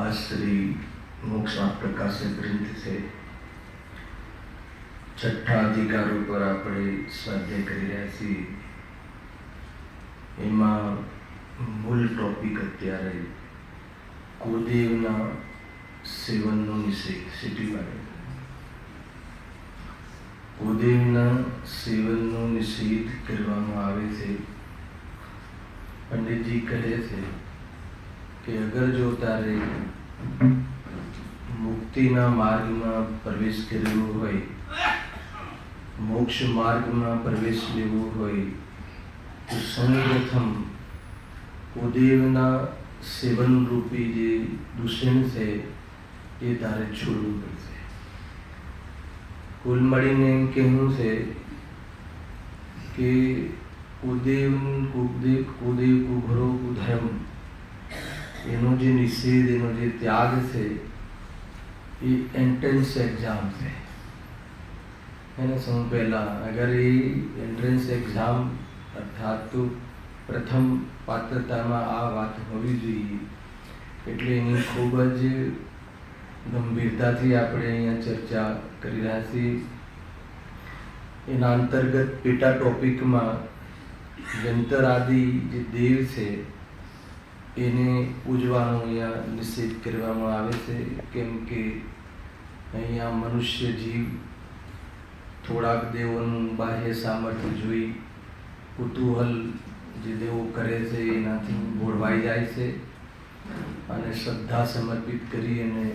आज श्री मोक्ष प्रकाशित ग्रंथ से छठा अधिकारों पर આપણે સ્વાધ્યાય કરી રહ્યા છીએ। એમાં મૂળ ટોપિક અત્યારે કુદેવના સેવનનો નિષેધ સિટીવાળે કુદેવના સેવનનો નિષેધ કરવામાં આવે છે। પંડિતજી કહે છે કે અગર જો તારે મુક્તિના માર્ગમાં પ્રવેશ કરવો હોય, મોક્ષ માર્ગમાં પ્રવેશ લેવો હોય તો સૌપ્રથમ કુદેવના સેવન રૂપી જે દૂષણ છે એ તારે છોડવું પડશે। કુલ મળીને એમ કહેવું છે કે કુદેવ કુઘરો કુધર્મ એનો જે નિષેધ, એનો જે ત્યાગ છે એ એન્ટ્રન્સ એક્ઝામ છે। એને સૌ પહેલાં અગર એ એન્ટ્રન્સ એક્ઝામ અર્થાત તો પ્રથમ પાત્રતામાં આ વાત હોવી જોઈએ, એટલે એની ખૂબ જ ગંભીરતાથી આપણે અહીંયા ચર્ચા કરી રહ્યા છીએ। એના અંતર્ગત પેટા ટોપિકમાં યંતરાદિ જે દેવ છે એને પૂજવાનો અહીંયા નિષેધ કરવામાં આવે છે, કેમ કે અહીંયા મનુષ્ય જીવ થોડાક દેવોનું બાહ્ય સામર્થ્ય જોઈ કુતૂહલ જે દેવો કરે છે એનાથી ભોળવાઈ જાય છે અને શ્રદ્ધા સમર્પિત કરી અને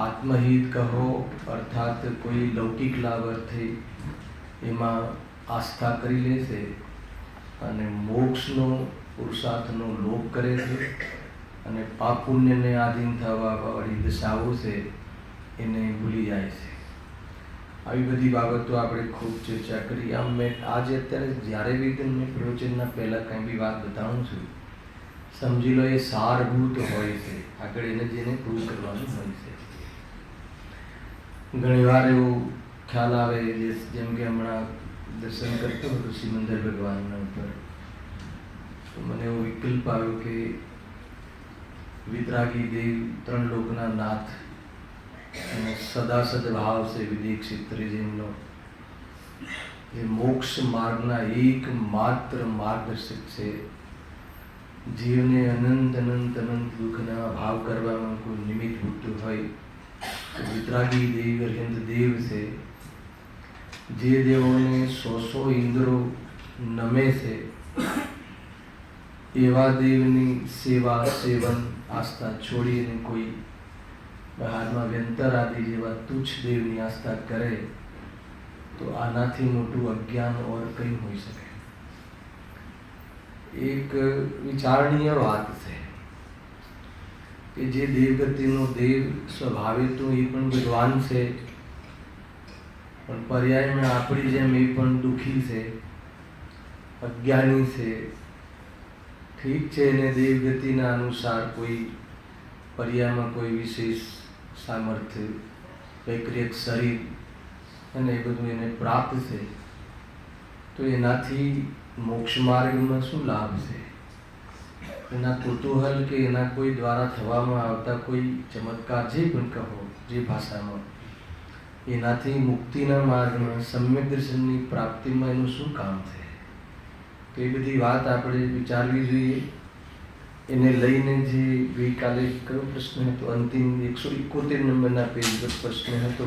આત્મહિત કહો અર્થાત કોઈ લૌકિક લાભ અર્થે એમાં આસ્થા કરી લે છે અને મોક્ષનો પુરુષાર્થનો લોપ કરે છે અને પાપ પુણ્યને આધીન થવાવાળી દશાઓ છે એને ભૂલી જાય છે। આવી બધી બાબતો આપણે ખૂબ ચર્ચા કરી। આમ મેં આજે અત્યારે જ્યારે બી તમને પ્રવચનના પહેલાં કંઈ બી વાત બતાવું છું, સમજી લો એ સારભૂત હોય છે, આગળ એને જેને પ્રૂવ કરવાનું હોય છે। ઘણીવાર એવો ખ્યાલ આવે જેમ કે હમણાં દર્શન કરતો હતો સિમંદર ભગવાનના ઉપર, તો મને એવો વિકલ્પ આવ્યો કે વિતરાગી દેવ ત્રણ લોકના નાથ અને સદા સદભાવ છે વિદીક્ષિત જેમનો એ મોક્ષ માર્ગના એકમાત્ર માર્ગદર્શક છે। જીવને અનંત અનંત અનંત દુઃખના ભાવ કરવામાં કોઈ નિમિત્ત ભૂતું હોય તો વિતરાગી દેવ અર્યંત દેવ છે। જે દેવોને 100 ઇન્દ્રો નમે છે એવા દેવની સેવા સેવન આસ્થા છોડી અને કોઈ બહારમાં વ્યંતર આદિ જેવા તુચ્છ દેવની આસ્થા કરે તો આનાથી મોટું અજ્ઞાન ઓર કંઈ હોઈ શકે। એક વિચારણીય વાત છે કે જે દેવગતિનો દેવ સ્વભાવે તો એ પણ ભગવાન છે, પણ પર્યાયમાં આપણી જેમ એ પણ દુઃખી છે, અજ્ઞાની છે। ઠીક છે, એને દેવગતિના અનુસાર કોઈ પર્યામાં કોઈ વિશેષ સામર્થ્ય, વૈક્રિયક શરીર અને એ બધું એને પ્રાપ્ત છે, તો એનાથી મોક્ષ માર્ગમાં શું લાભ છે? એના કુતૂહલ કે એના કોઈ દ્વારા થવામાં આવતા કોઈ ચમત્કાર, જે પણ કહો, જે ભાષામાં, એનાથી મુક્તિના માર્ગમાં સમ્યક દર્શનની પ્રાપ્તિમાં એનું શું કામ છે? તો એ બધી વાત આપણે વિચારવી જોઈએ. એને લઈને જે ગઈકાલે કયો પ્રશ્ન હતો, અંતિમ 171 નંબરના પેજ પર પ્રશ્ન હતો,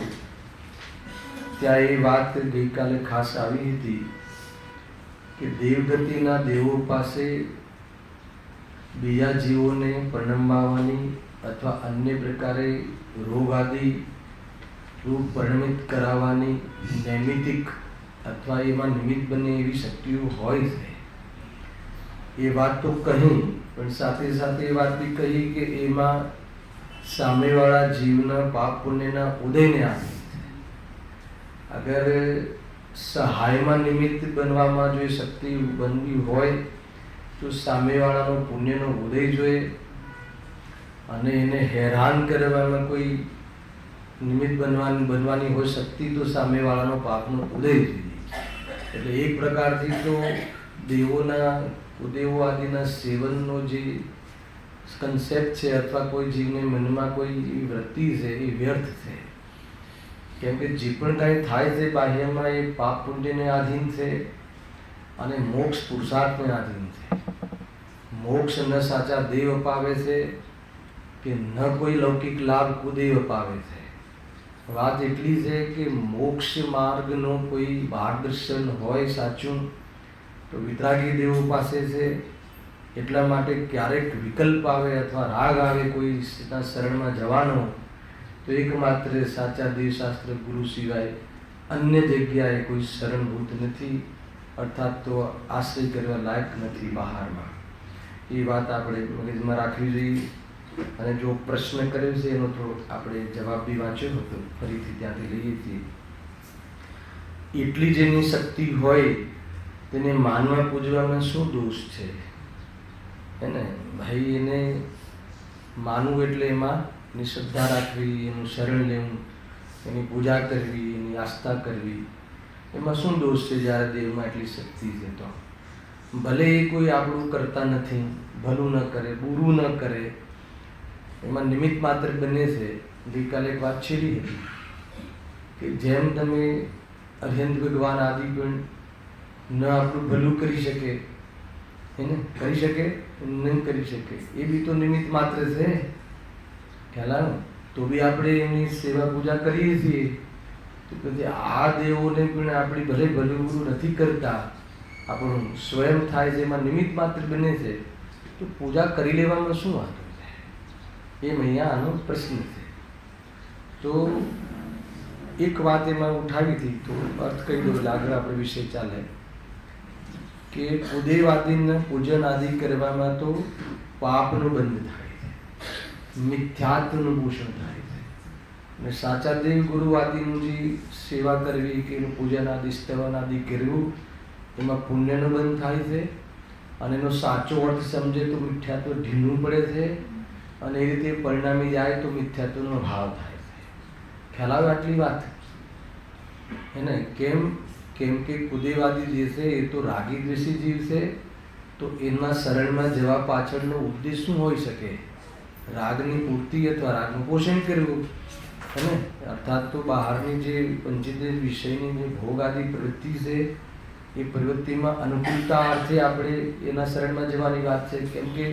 ત્યાં એ વાત ગઈકાલે ખાસ આવી હતી કે દેવગતિના દેવો પાસે બીજા જીવોને પરણમાવાની અથવા અન્ય પ્રકારે રોગ આદિ રૂપ પરિણમિત કરાવવાની નૈમિતિક અથવા એમાં નિમિત્ત બને એવી શક્તિઓ હોય છે. એ વાત તો કહી, પણ સાથે સાથે એ વાત બી કહી કે એમાં સામેવાળા જીવના પાપ પુણ્યના ઉદયને આધીન છે. અગર સહાયમાં નિમિત્ત બનવામાં જો એ શક્તિ બનવી હોય તો સામેવાળાનો પુણ્યનો ઉદય જોઈએ, અને એને હેરાન કરવામાં કોઈ નિમિત્ત બનવાની હોય શક્તિ તો સામેવાળાનો પાપનો ઉદય જોઈએ. એટલે એક પ્રકારથી તો દેવોના ઉદેવો આદિના સેવનનો જે કન્સેપ્ટ છે અથવા કોઈ જીવને મનમાં કોઈ એવી વૃત્તિ છે એ વ્યર્થ છે. કેમ કે જે પણ કાંઈ થાય છે બાહ્યમાં એ પાપ પુણ્યને આધીન છે અને મોક્ષ પુરુષાર્થને આધીન છે. મોક્ષ ન સાચા દેવ અપાવે છે કે ન કોઈ લૌકિક લાભ કુદેવ અપાવે છે. વાત એટલી છે કે મોક્ષ માર્ગનો કોઈ માર્ગદર્શન હોય સાચું તો વિતરાગી દેવો પાસે છે. એટલા માટે ક્યારેક વિકલ્પ આવે અથવા રાગ આવે કોઈ શરણમાં જવાનો, તો એકમાત્ર સાચા દેવશાસ્ત્ર ગુરુ સિવાય અન્ય જગ્યાએ કોઈ શરણભૂત નથી, અર્થાત તો આશ્રય કરવા લાયક નથી બહારમાં. એ વાત આપણે મગજમાં રાખવી જોઈએ. અને જો પ્રશ્ન કર્યો છે એનો થોડો આપણે જવાબ બી વાંચ્યો હતો, ફરીથી ત્યાંથી લઈએ છીએ. એટલી જેની શક્તિ હોય તેને માનવા પૂજવામાં શું દોષ છે? એને ભાઈ એને માનવું એટલે એમાં એની શ્રદ્ધા રાખવી, એનું શરણ લેવું, એની પૂજા કરવી, એની આસ્થા કરવી, એમાં શું દોષ છે? જ્યારે દેવમાં એટલી શક્તિ છે તો ભલે એ કોઈ આપણું કરતા નથી, ભલું ન કરે, બુરું ન કરે, એમાં નિમિત્ત માત્ર બને છે. ગઈકાલે એક વાત છેડી હતી કે જેમ તમે અર્યંત ભગવાન આદિ પણ ન આપણું ભલું કરી શકે, એને કરી શકે નહીં કરી શકે, એ બી તો નિમિત્ત માત્ર છે. ખ્યાલ તો બી આપણે એમની સેવા પૂજા કરીએ છીએ. તો પછી આ દેવોને પણ આપણી ભલે ભલું બુરું નથી કરતા, આપણું સ્વયં થાય છે, એમાં નિમિત્ત માત્ર બને છે, તો પૂજા કરી લેવામાં શું વાંધો છે? એમ અહીંયા આનો પ્રશ્ન છે. તો એક વાત એમાં ઉઠાવી હતી, તો અર્થ કહી દો એટલે આગળ આપણે વિષય ચાલે. કે કુદેવ આદિના પૂજન આદિ કરવામાં તો પાપનો બંધ થાય છે, મિથ્યાત્વનું ભૂષણ થાય છે. અને સાચા દેવ ગુરુ આદિનું જે સેવા કરવી કે એનું પૂજન આદિ સ્તવન આદિ કરવું, એમાં પુણ્યનો બંધ થાય છે. અને એનો સાચો અર્થ સમજે તો મિથ્યાત્વ ઢીલું પડે છે, અને એ રીતે પરિણામી જાય તો મિથ્યાત્વનો ભાવ થાય છે. ખ્યાલ આવે આટલી વાત? એને કેમ કે કુદેવાદી જે છે એ તો રાગી દ્વેષી જીવ છે, તો એના શરણમાં જવા પાછળનો ઉદ્દેશ શું હોઈ શકે? રાગની પૂર્તિ અથવા રાગનું પોષણ કરવું, અને અર્થાત તો બહારની જે પંચેન્દ્રિય વિષયની જે ભોગ આદિ પ્રવૃત્તિ છે એ પ્રવૃત્તિમાં અનુકૂળતા અર્થે આપણે એના શરણમાં જવાની વાત છે. કેમ કે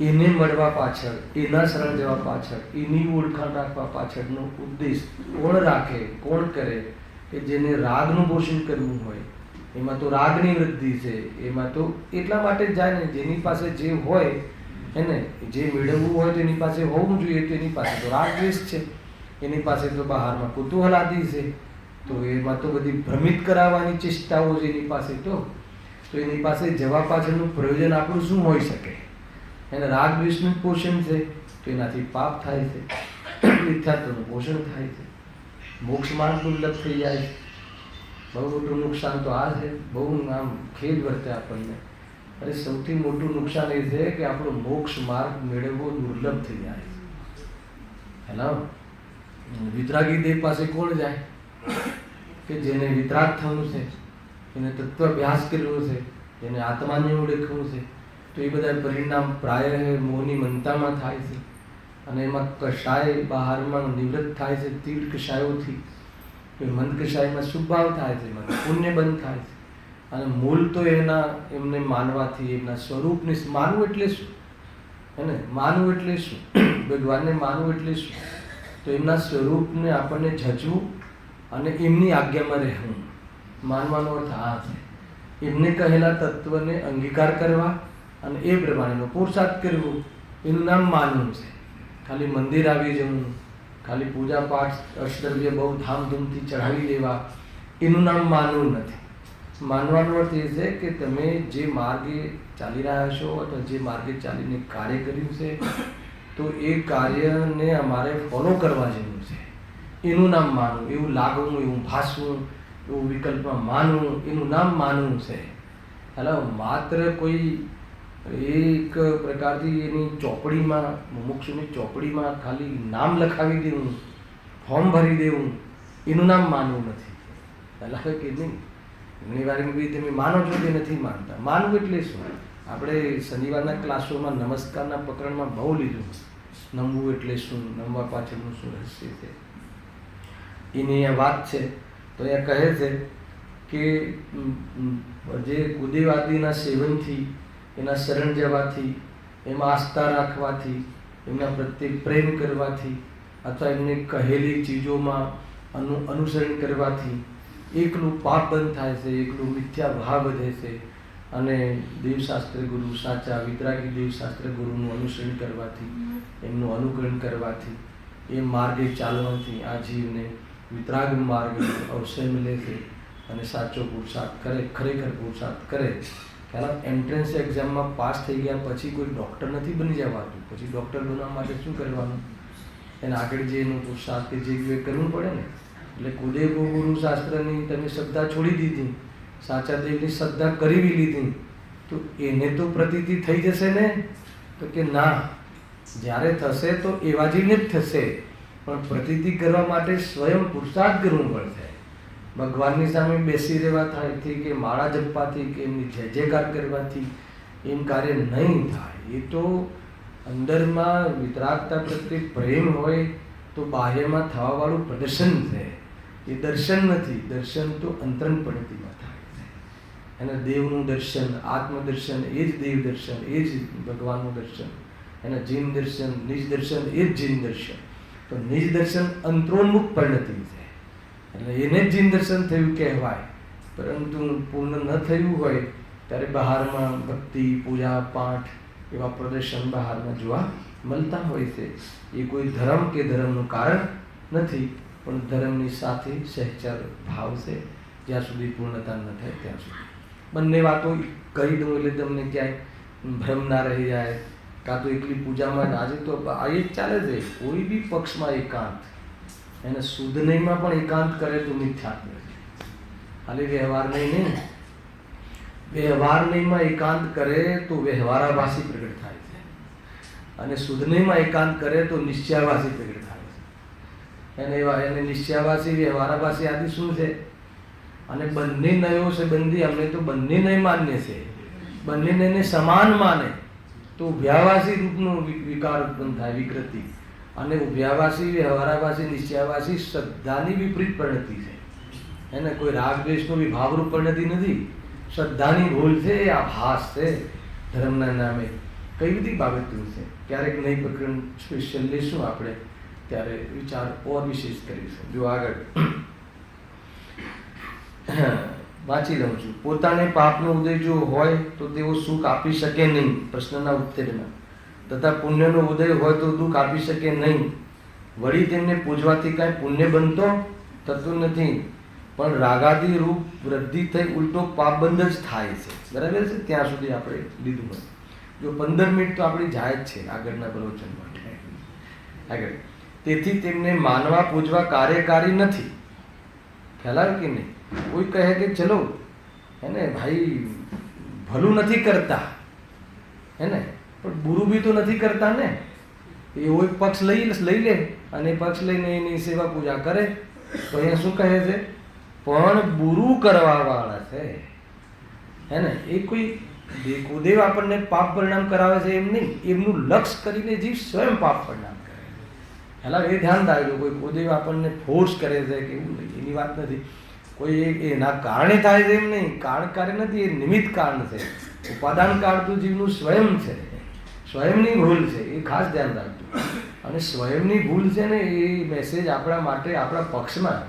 એને મળવા પાછળ, એના શરણ જવા પાછળ, એની ઓળખાણ રાખવા પાછળનો ઉદ્દેશ કોણ રાખે, કોણ કરે? કે જેને રાગનું પોષણ કરવું હોય, એમાં તો રાગની વૃદ્ધિ છે, એમાં તો એટલા માટે જ જાય ને જેની પાસે જે હોય એને જે મેળવવું હોય તો એની પાસે હોવું જોઈએ. તો એની પાસે તો રાગ દ્વેષ છે, એની પાસે તો બહારમાં કુતૂહલ આદિ છે, તો એમાં તો બધી ભ્રમિત કરાવવાની ચેષ્ટાઓ છે એની પાસે. તો એની પાસે જવા પાછળનું પ્રયોજન આપણું શું હોઈ શકે? એને રાગ દ્વેષનું પોષણ છે, તો એનાથી પાપ થાય છે, મિથ્યાત્વનું પોષણ થાય છે, મોક્ષ માર્ગ દુર્લભ થઈ જાય છે. બહુ મોટું નુકસાન તો આ છે. બહુ આમ ખેદ વર્તે આપણને. અરે સૌથી મોટું નુકસાન એ છે કે આપણો મોક્ષ માર્ગ મેળવવો દુર્લભ થઈ જાય છે. હેલો, વિતરાગી દેવ પાસે કોણ જાય? કે જેને વિતરાગ થવું છે, એને તત્વ અભ્યાસ કરવો છે, જેને આત્માને ઓળખવું છે. તો એ બધા પરિણામ પ્રાય મોહની મનતામાં થાય છે અને એમાં કષાય બહારમાં નિવૃત્ત થાય છે તીડ કષાયોથી. તો મન કષાયમાં શુભાવ થાય છે, એમાં પુણ્ય બંધ થાય છે. અને મૂળ તો એમને માનવાથી, એમના સ્વરૂપને માનવું એટલે શું? હે માનવું એટલે શું? ભગવાનને માનવું એટલે શું? તો એમના સ્વરૂપને આપણને જજવું અને એમની આજ્ઞામાં રહેવું. માનવાનો અર્થ આ છે. એમને કહેલા તત્વને અંગીકાર કરવા અને એ પ્રમાણેનો પુરુષાર્થ કરવો, એનું નામ માનવું છે. ખાલી મંદિર આવી જવું, ખાલી પૂજા પાઠ અષ્ટદ્રવ્ય બહુ ધામધૂમથી ચઢાવી દેવા, એનું નામ માનવું નથી. માનવાનો અર્થ એ છે કે તમે જે માર્ગે ચાલી રહ્યા છો અથવા જે માર્ગે ચાલીને કાર્ય કર્યું છે, તો એ કાર્યને અમારે ફોલો કરવા જેવું છે, એનું નામ માનવું. એવું લાગવું, એવું ભાસવું, એવું વિકલ્પમાં માનવું, એનું નામ માનવું છે. એટલે માત્ર કોઈ એક પ્રકારથી એની ચોપડીમાં, મુમુક્ષુની ચોપડીમાં ખાલી નામ લખાવી દેવું, ફોર્મ ભરી દેવું, એનું નામ માનવું નથી. એટલે કે નહીં, ઘણી વાર બી તમે માનો છો કે નથી માનતા. માનવું એટલે શું? આપણે શનિવારના ક્લાસોમાં નમસ્કારના પ્રકરણમાં બહુ લીધું. નમવું એટલે શું, નમવા પાછળનું શું રહસ્ય છે, એની આ વાત છે. તો એ કહે છે કે જે કુદેવાદીના સેવનથી, એના શરણ જવાથી, એમાં આસ્થા રાખવાથી, એમના પ્રત્યે પ્રેમ કરવાથી અથવા એમને કહેલી ચીજોમાં અનુસરણ કરવાથી એકલું પાપ બંધ થાય છે, એકલું મિથ્યા ભાવ વધે છે. અને દેવશાસ્ત્ર ગુરુ, સાચા વિતરાગી દેવશાસ્ત્ર ગુરુનું અનુસરણ કરવાથી, એમનું અનુકરણ કરવાથી, એ માર્ગે ચાલવાથી આ જીવને વિતરાગ માર્ગ અવસર મળે છે અને સાચો પુરુષાર્થ કરે, ખરેખર પુરુષાર્થ કરે. પહેલાં એન્ટ્રન્સ એક્ઝામમાં પાસ થઈ ગયા પછી કોઈ ડૉક્ટર નથી બની જવાતું. પછી ડૉક્ટર બનવા માટે શું કરવાનું? એને આગળ જે એનું પુરુષાર્થ કે જે કરવું પડે ને. એટલે કુદેવ ગુરુ શાસ્ત્રની તમે શ્રદ્ધા છોડી દીધી, સાચા દેવની શ્રદ્ધા કરી લીધી, તો એને તો પ્રતીતિ થઈ જશે ને? તો કે ના, જ્યારે થશે તો એવા જીવને જ થશે, પણ પ્રતીતિ કરવા માટે સ્વયં પુરુષાર્થ કરવું પડશે. ભગવાનની સામે બેસી રહેવાથી કે માળા જપવાથી કે એમની જય જયકાર કરવાથી એમ કાર્ય નહીં થાય. એ તો અંદરમાં વિતરાગતા પ્રત્યે પ્રેમ હોય તો બાહ્યમાં થવાવાળું પ્રદર્શન છે, એ દર્શન નથી. દર્શન તો અંતરણપણતીમાં થાય છે. અને દેવનું દર્શન, આત્મદર્શન એ જ દેવ દર્શન, એ જ ભગવાનનું દર્શન. એના જીન દર્શન, નિજ દર્શન એ જ જીન દર્શન. તો નિજ દર્શન અંતરોન્મુખ પરિણતિ છે, એટલે એને જ જીન દર્શન થયું કહેવાય. પરંતુ પૂર્ણ ન થયું હોય ત્યારે બહારમાં ભક્તિ, પૂજા પાઠ એવા પ્રદર્શન બહારમાં જોવા મળતા હોય છે. એ કોઈ ધર્મ કે ધર્મનું કારણ નથી, પણ ધર્મની સાથે સહચાર ભાવ છે. જ્યાં સુધી પૂર્ણતા ન થાય ત્યાં સુધી બંને વાતો કહી દઉં એટલે તમને ક્યાંય ભ્રમ ના રહી જાય. કાં તો એકલી પૂજામાં, આજે તો આ જ ચાલે છે, કોઈ બી પક્ષમાં એકાંત, એને શુદ્ધ નહીંમાં પણ એકાંત કરે તો મિથ્યાત્વ છે. ખાલી વ્યવહાર નહીં, વ્યવહાર નહીંમાં એકાંત કરે તો વ્યવહારાભાસી પ્રગટ થાય છે, અને શુદ્ધ નહીંમાં એકાંત કરે તો નિશ્ચયાભાસી પ્રગટ થાય છે. એને નિશ્ચયાભાસી, વ્યવહારાભાસી આદિ શું છે? અને બંને નયો છે બંદી. અમને તો બંને નય માન્ય છે, બંને નયને સમાન માને તો ઉભયાવાસી રૂપનો વિકાર ઉત્પન્ન થાય, વિકૃતિ. અને ઉભયાવાસી, વ્યવહારાભાસી, નિશ્ચયાભાસી શ્રદ્ધાની વિપરીત પરિણતિ છે. એને કોઈ રાગ દ્વેષનો વિભાવરૂપ પરિણતિ નથી, શ્રદ્ધાની ભૂલ છે, એ આભાસ છે. ધર્મના નામે કઈ બધી બાબતો છે. ક્યારેક નહીં પ્રકરણ સ્પેશિયલ લઈશું આપણે, ત્યારે વિચાર ઓર વિશેષ કરીશું. જો આગળ વાંચી લઉં છું. પોતાને પાપનો ઉદય જો હોય તો તેઓ સુખ આપી શકે નહીં, પ્રશ્નના ઉત્તરમાં. તથા પુણ્યનો ઉદય હોય તો દુઃખ આપી શકે નહીં. વળી તેમને પૂજવાથી કાંઈ પુણ્ય બનતો થતું નથી, પણ રાગાદી રૂપ વૃદ્ધિ થઈ ઉલટો પાપ બંધ જ થાય છે. બરાબર છે? ત્યાં સુધી આપણે લીધું હોય. જો 15 મિનિટ તો આપણી જાય જ છે આગળના પ્રવચન માટે. આગળ, તેથી તેમને માનવા પૂજવા કાર્યકારી નથી. ખ્યાલ આવે કે નહીં? કોઈ કહે કે ચલો હે ભાઈ ભલું નથી કરતા, હે ને, પણ બુરું બી તો નથી કરતા ને. એવો એક પક્ષ લઈ લે અને એ પક્ષ લઈને એની સેવા પૂજા કરે તો અહીંયા શું કહે છે? પણ બુરું કરવાવાળા છે, હે ને, એ કોઈ કુદેવ આપણને પાપ પરિણામ કરાવે છે એમ નહીં, એમનું લક્ષ કરીને જીવ સ્વયં પાપ પરિણામ કરે. પહેલાં એ ધ્યાન રાખજો, કોઈ કુદેવ આપણને ફોર્સ કરે છે કે એવું નહીં, એની વાત નથી. કોઈ એના કારણે થાય છે એમ નહીં, કારણ કાર્ય નથી, એ નિમિત્ત કારણ છે. ઉપાદાન કાળ તો જીવનું સ્વયં છે, સ્વયંની ભૂલ છે, એ ખાસ ધ્યાન રાખજો. અને સ્વયંની ભૂલ છે ને એ મેસેજ આપણા માટે આપણા પક્ષમાં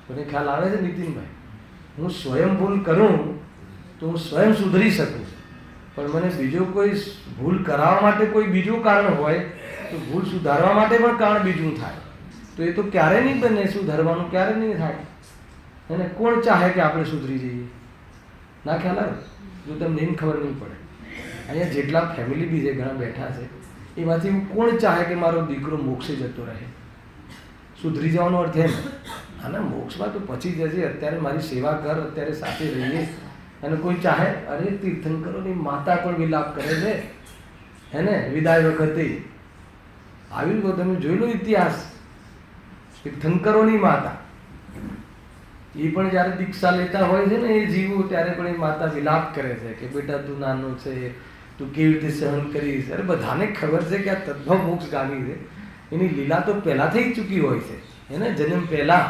મને ખ્યાલ આવે છે નીતિનભાઈ, હું સ્વયં ભૂલ કરું તો હું સ્વયં સુધરી શકું, પણ મને બીજો કોઈ ભૂલ કરાવવા માટે કોઈ બીજું કારણ હોય તો ભૂલ સુધારવા માટે પણ કારણ બીજું થાય તો એ તો ક્યારે નહીં બને, સુધારવાનું ક્યારે નહીં થાય. એને કોણ ચાહે કે આપણે સુધરી જઈએ? ના ખ્યાલ આવે? જો તમને એમ ખબર નહીં પડે, અહીંયા જેટલા ફેમિલી બી છે ઘણા બેઠા છે એમાંથી કોણ ચાહે કે મારો દીકરો મોક્ષે જતો રહે? સુધરી જવાનો અર્થ એમ, અને મોક્ષમાં તો પછી જશે, અત્યારે મારી સેવા કર, અત્યારે સાથે રહીએ. અને કોઈ ચાહે અરે તીર્થંકરોની માતા પણ વિલાપ કરે છે, હે ને, વિદાય વખતે આવ્યું તો તમે જોઈ લો ઇતિહાસ. તીર્થંકરોની માતા એ પણ જ્યારે દીક્ષા લેતા હોય છે ને એ જીવો, ત્યારે પણ એ માતા વિલાપ કરે છે કે બેટા તું નાનો છે, તું કેવી રીતે સહન કરીશ. અરે બધાને ખબર છે કે આ તદ્ભવ મોક્ષગામી છે, એની લીલા તો પહેલાં થઈ ચૂકી હોય છે, એને જન્મ પહેલાં,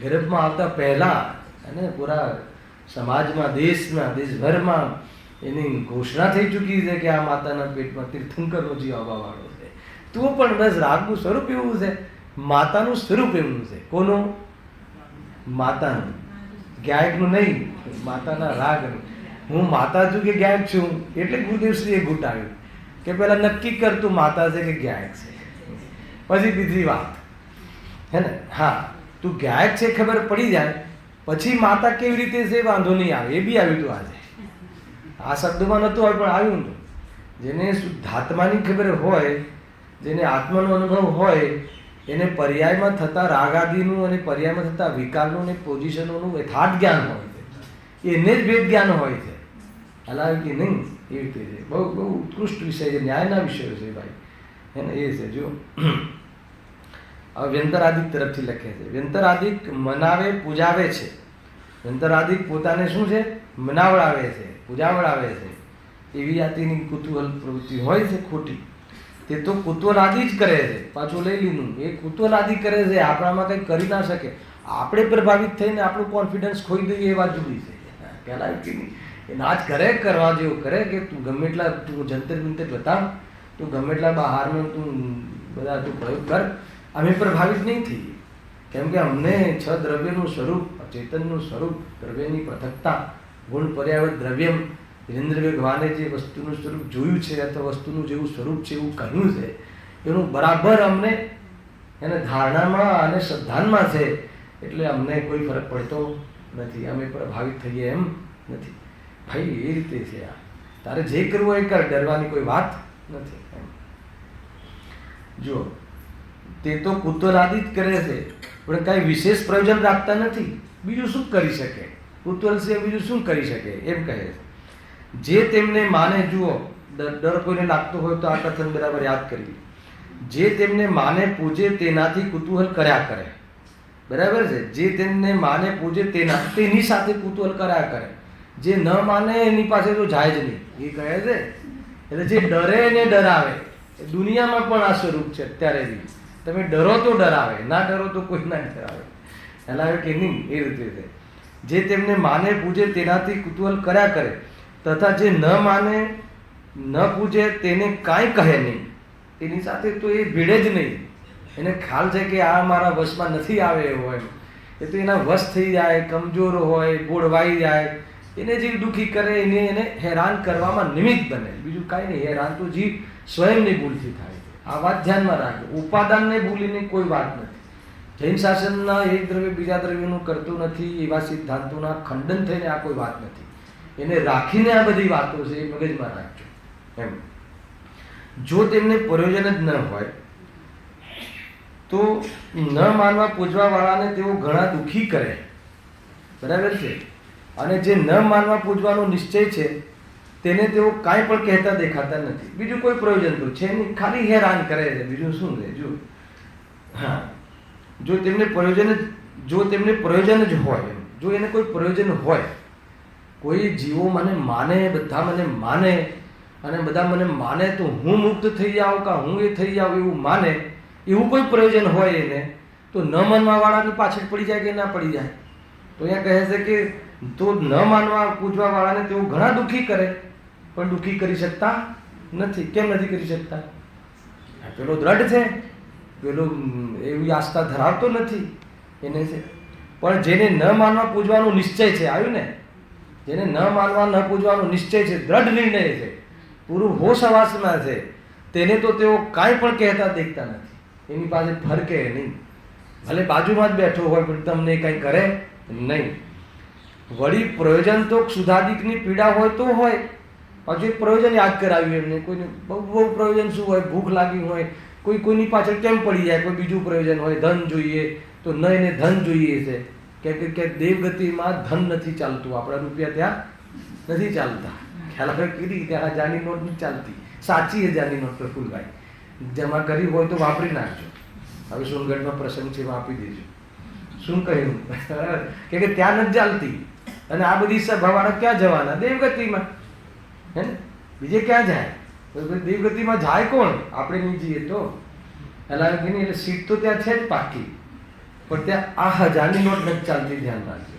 ગર્ભમાં આવતા પહેલાં, અને પૂરા સમાજમાં, દેશમાં, દેશભરમાં એની ઘોષણા થઈ ચૂકી છે કે આ માતાના પેટમાં તીર્થંકરનો જીવ આવવાવાળો છે. તો પણ બસ રાગનું સ્વરૂપ એવું છે, માતાનું સ્વરૂપ એવું છે. કોનું? માતાનું, ગાયકનું નહીં, માતાના રાગનું. હું માતા છું કે ગાયક છું? એટલે ગુરુદેવશ્રીએ ઘૂંટાવ્યું કે પહેલાં નક્કી કર તું માતા છે કે ગાયક છે, પછી બીજી વાત, હે ને. હા, તું ગાયક છે ખબર પડી જાય પછી માતા કેવી રીતે છે વાંધો નહીં આવે. એ બી આવ્યું હતું આજે, આ શબ્દમાં નહોતું આવ્યું પણ આવ્યું હતું. જેને શુદ્ધાત્માની ખબર હોય, જેને આત્માનો અનુભવ હોય, એને પર્યાયમાં થતા રાગાદીનું અને પર્યાયમાં થતા વિકારનું અને પોઝિશનોનું યથાર્થ જ્ઞાન હોય છે, એને જ ભેદ જ્ઞાન હોય છે. હલાવે કે નહીં, એ રીતે છે. બહુ બહુ ઉત્કૃષ્ટ વિષય છે, ન્યાયના વિષયો છે ભાઈ, હે ને. એ છે જો હવે વ્યંતરાદિક તરફથી લખે છે. વ્યંતરાદિક મનાવે પૂજાવે છે. વ્યંતરાદિક પોતાને શું છે? મનાવડાવે છે, પૂજાવડાવે છે. એવી જાતિની કુતૂહલ પ્રવૃત્તિ હોય છે ખોટી, તે તો કુતૂહલાદિ જ કરે છે. પાછું લઈ લીધું, એ કુતૂહલાદિ કરે છે, આપણામાં કંઈ કરી ના શકે. આપણે પ્રભાવિત થઈને આપણું કોન્ફિડન્સ ખોઈ દઈએ એ વાત જુદી છે. કહેલાય કે નહીં, એ ના જ કરે, કરવા જેવું કરે કે તું ગમે એટલા તું જંતર મંતર બતાવ, તું ગમે એટલા બહારનો તું બધા તું પ્રયોગ કર, અમે પ્રભાવિત નહીં થઈએ. કેમ કે અમને છ દ્રવ્યનું સ્વરૂપ, ચેતનનું સ્વરૂપ, દ્રવ્યની પૃથકતા, ગુણ પર્યાવત દ્રવ્યમ, વિરેન્દ્ર ભગવાને જે વસ્તુનું સ્વરૂપ જોયું છે અથવા વસ્તુનું જેવું સ્વરૂપ છે એવું કહ્યું છે, એનું બરાબર અમને એને ધારણામાં અને શ્રદ્ધાનમાં છે, એટલે અમને કોઈ ફરક પડતો નથી, અમે પ્રભાવિત થઈએ એમ નથી. ભાઈ એ રીતે છે આ, તારે જે કરવું હોય એ કર, ડરવાની કોઈ વાત નથી એમ. જો તે તો કુતૂહલાદિ જ કરે છે, પણ કાંઈ વિશેષ પ્રયોજન રાખતા નથી. બીજું શું કરી શકે? કુતૂહલ છે બીજું શું કરી શકે એમ કહે છે. જે તેમને માને, જુઓ ડર કોઈને લાગતો હોય તો આ કથન બરાબર યાદ કરી. જે તેમને માને પૂજે તેનાથી કુતૂહલ કર્યા કરે, બરાબર છે. જે તેમને માને પૂજે તેની સાથે કુતૂહલ કર્યા કરે. જે ન માને એની પાસે તો જાય જ નહીં, એ કહે છે. એટલે જે ડરે એને ડરાવે, દુનિયામાં પણ આ સ્વરૂપ છે અત્યારે બી. તમે ડરો તો ડરાવે, ના ડરો તો કોઈ ના ડરાવે. હલાવે કે નહીં, એ રીતે છે. જે તેમને માને પૂજે તેનાથી કુતૂહલ કર્યા કરે, તથા જે ન માને ન પૂજે તેને કાંઈ કહે નહીં, એની સાથે તો એ ભીડે જ નહીં. એને ખ્યાલ છે કે આ મારા વશમાં નથી આવે એવો એમ, એ તો એના વશ થઈ જાય, કમજોર હોય, ગોળવાઈ જાય, એને જીવ દુઃખી કરે, એને હેરાન કરવામાં નિમિત્ત બને, બીજું કાંઈ નહીં. હેરાન તો જીવ સ્વયંની ભૂલથી થાય. આ વાત ધ્યાનમાં રાખજો, ઉપાદાનને ભૂલીને કોઈ વાત નથી. જૈન શાસનના એક દ્રવ્ય બીજા દ્રવ્યનું કરતું નથી એવા સિદ્ધાંતોના ખંડન થઈને આ કોઈ વાત નથી. એને રાખીને આ બધી વાતો છે એ મગજમાં રાખજો એમ. જો તેમને પ્રયોજન જ ન હોય તો ન માનવા પૂજવા વાળાને તેઓ ઘણા દુઃખી કરે, બરાબર છે. અને જે ન માનવા પૂજવાનો નિશ્ચય છે તેને તેઓ કાંઈ પણ કહેતા દેખાતા નથી. બીજું કોઈ પ્રયોજન તો છે નહીં, ખાલી હેરાન કરે છે, બીજું શું છે? જો હા, જો તેમને પ્રયોજન જ હોય, જો એને કોઈ પ્રયોજન હોય, કોઈ જીવો મને માને, બધા મને માને અને બધા મને માને તો હું મુક્ત થઈ જાઉં કે હું એ થઈ જાઉં એવું માને, એવું કોઈ પ્રયોજન હોય એને, તો ન માનવાવાળાની પાછળ પડી જાય કે ના પડી જાય? તો અહીંયા કહે છે કે તો ન માનવા પૂજવાવાળાને તેઓ ઘણા દુઃખી કરે, પણ દુઃખી કરી શકતા નથી. કેમ નથી કરી શકતા? પેલો દ્રઢ છે, પેલો એવી આસ્થા ધરાવતો નથી એને છે. પણ જેને ન માનવા પૂજવાનો નિશ્ચય છે, આવ્યું ને, જેને ન માનવા ન પૂજવાનો નિશ્ચય છે, દ્રઢ નિર્ણય છે, પૂરું હોશ હવાસમાં છે, તેને તો તેઓ કાંઈ પણ કહેતા દેખતા નથી. એની પાસે ફરકે નહીં, ભલે બાજુમાં જ બેઠો હોય પણ તમને કંઈ કરે નહીં. વળી પ્રયોજન તો સુધાદિકની પીડા હોય તો હોય, પાછું એક પ્રયોજન યાદ કરાવ્યું એમને. કોઈને બહુ પ્રયોજન શું હોય? ભૂખ લાગી હોય, કોઈની પાછળ કેમ પડી જાય? કોઈ બીજું પ્રયોજન હોય, ધન જોઈએ તો ન, એને ધન જોઈએ છે કે દેવગતિમાં ધન નથી ચાલતું, આપણા રૂપિયા ત્યાં નથી ચાલતા. ખ્યાલ આવે કીધી ત્યાં હજારની નોટ નથી ચાલતી, સાચી હજારની નોટ પ્રફુલભાઈ જમા કરી હોય તો વાપરી નાખજો. હવે સોનગઢમાં પ્રસંગ છે, આપી દેજો. શું કહ્યું કે ત્યાં નથી ચાલતી, અને આ બધી સભાવાળા ક્યાં જવાના? દેવગતિમાં, હે ને? બીજે ક્યાં જાય? દેવગતિમાં જાય કોણ? આપણે નહીં જઈએ તો એટલે સીટ તો ત્યાં છે જ પાકી, પણ ત્યાં આ હજારની નોટ નથી ચાલતી, ધ્યાન રાખજો.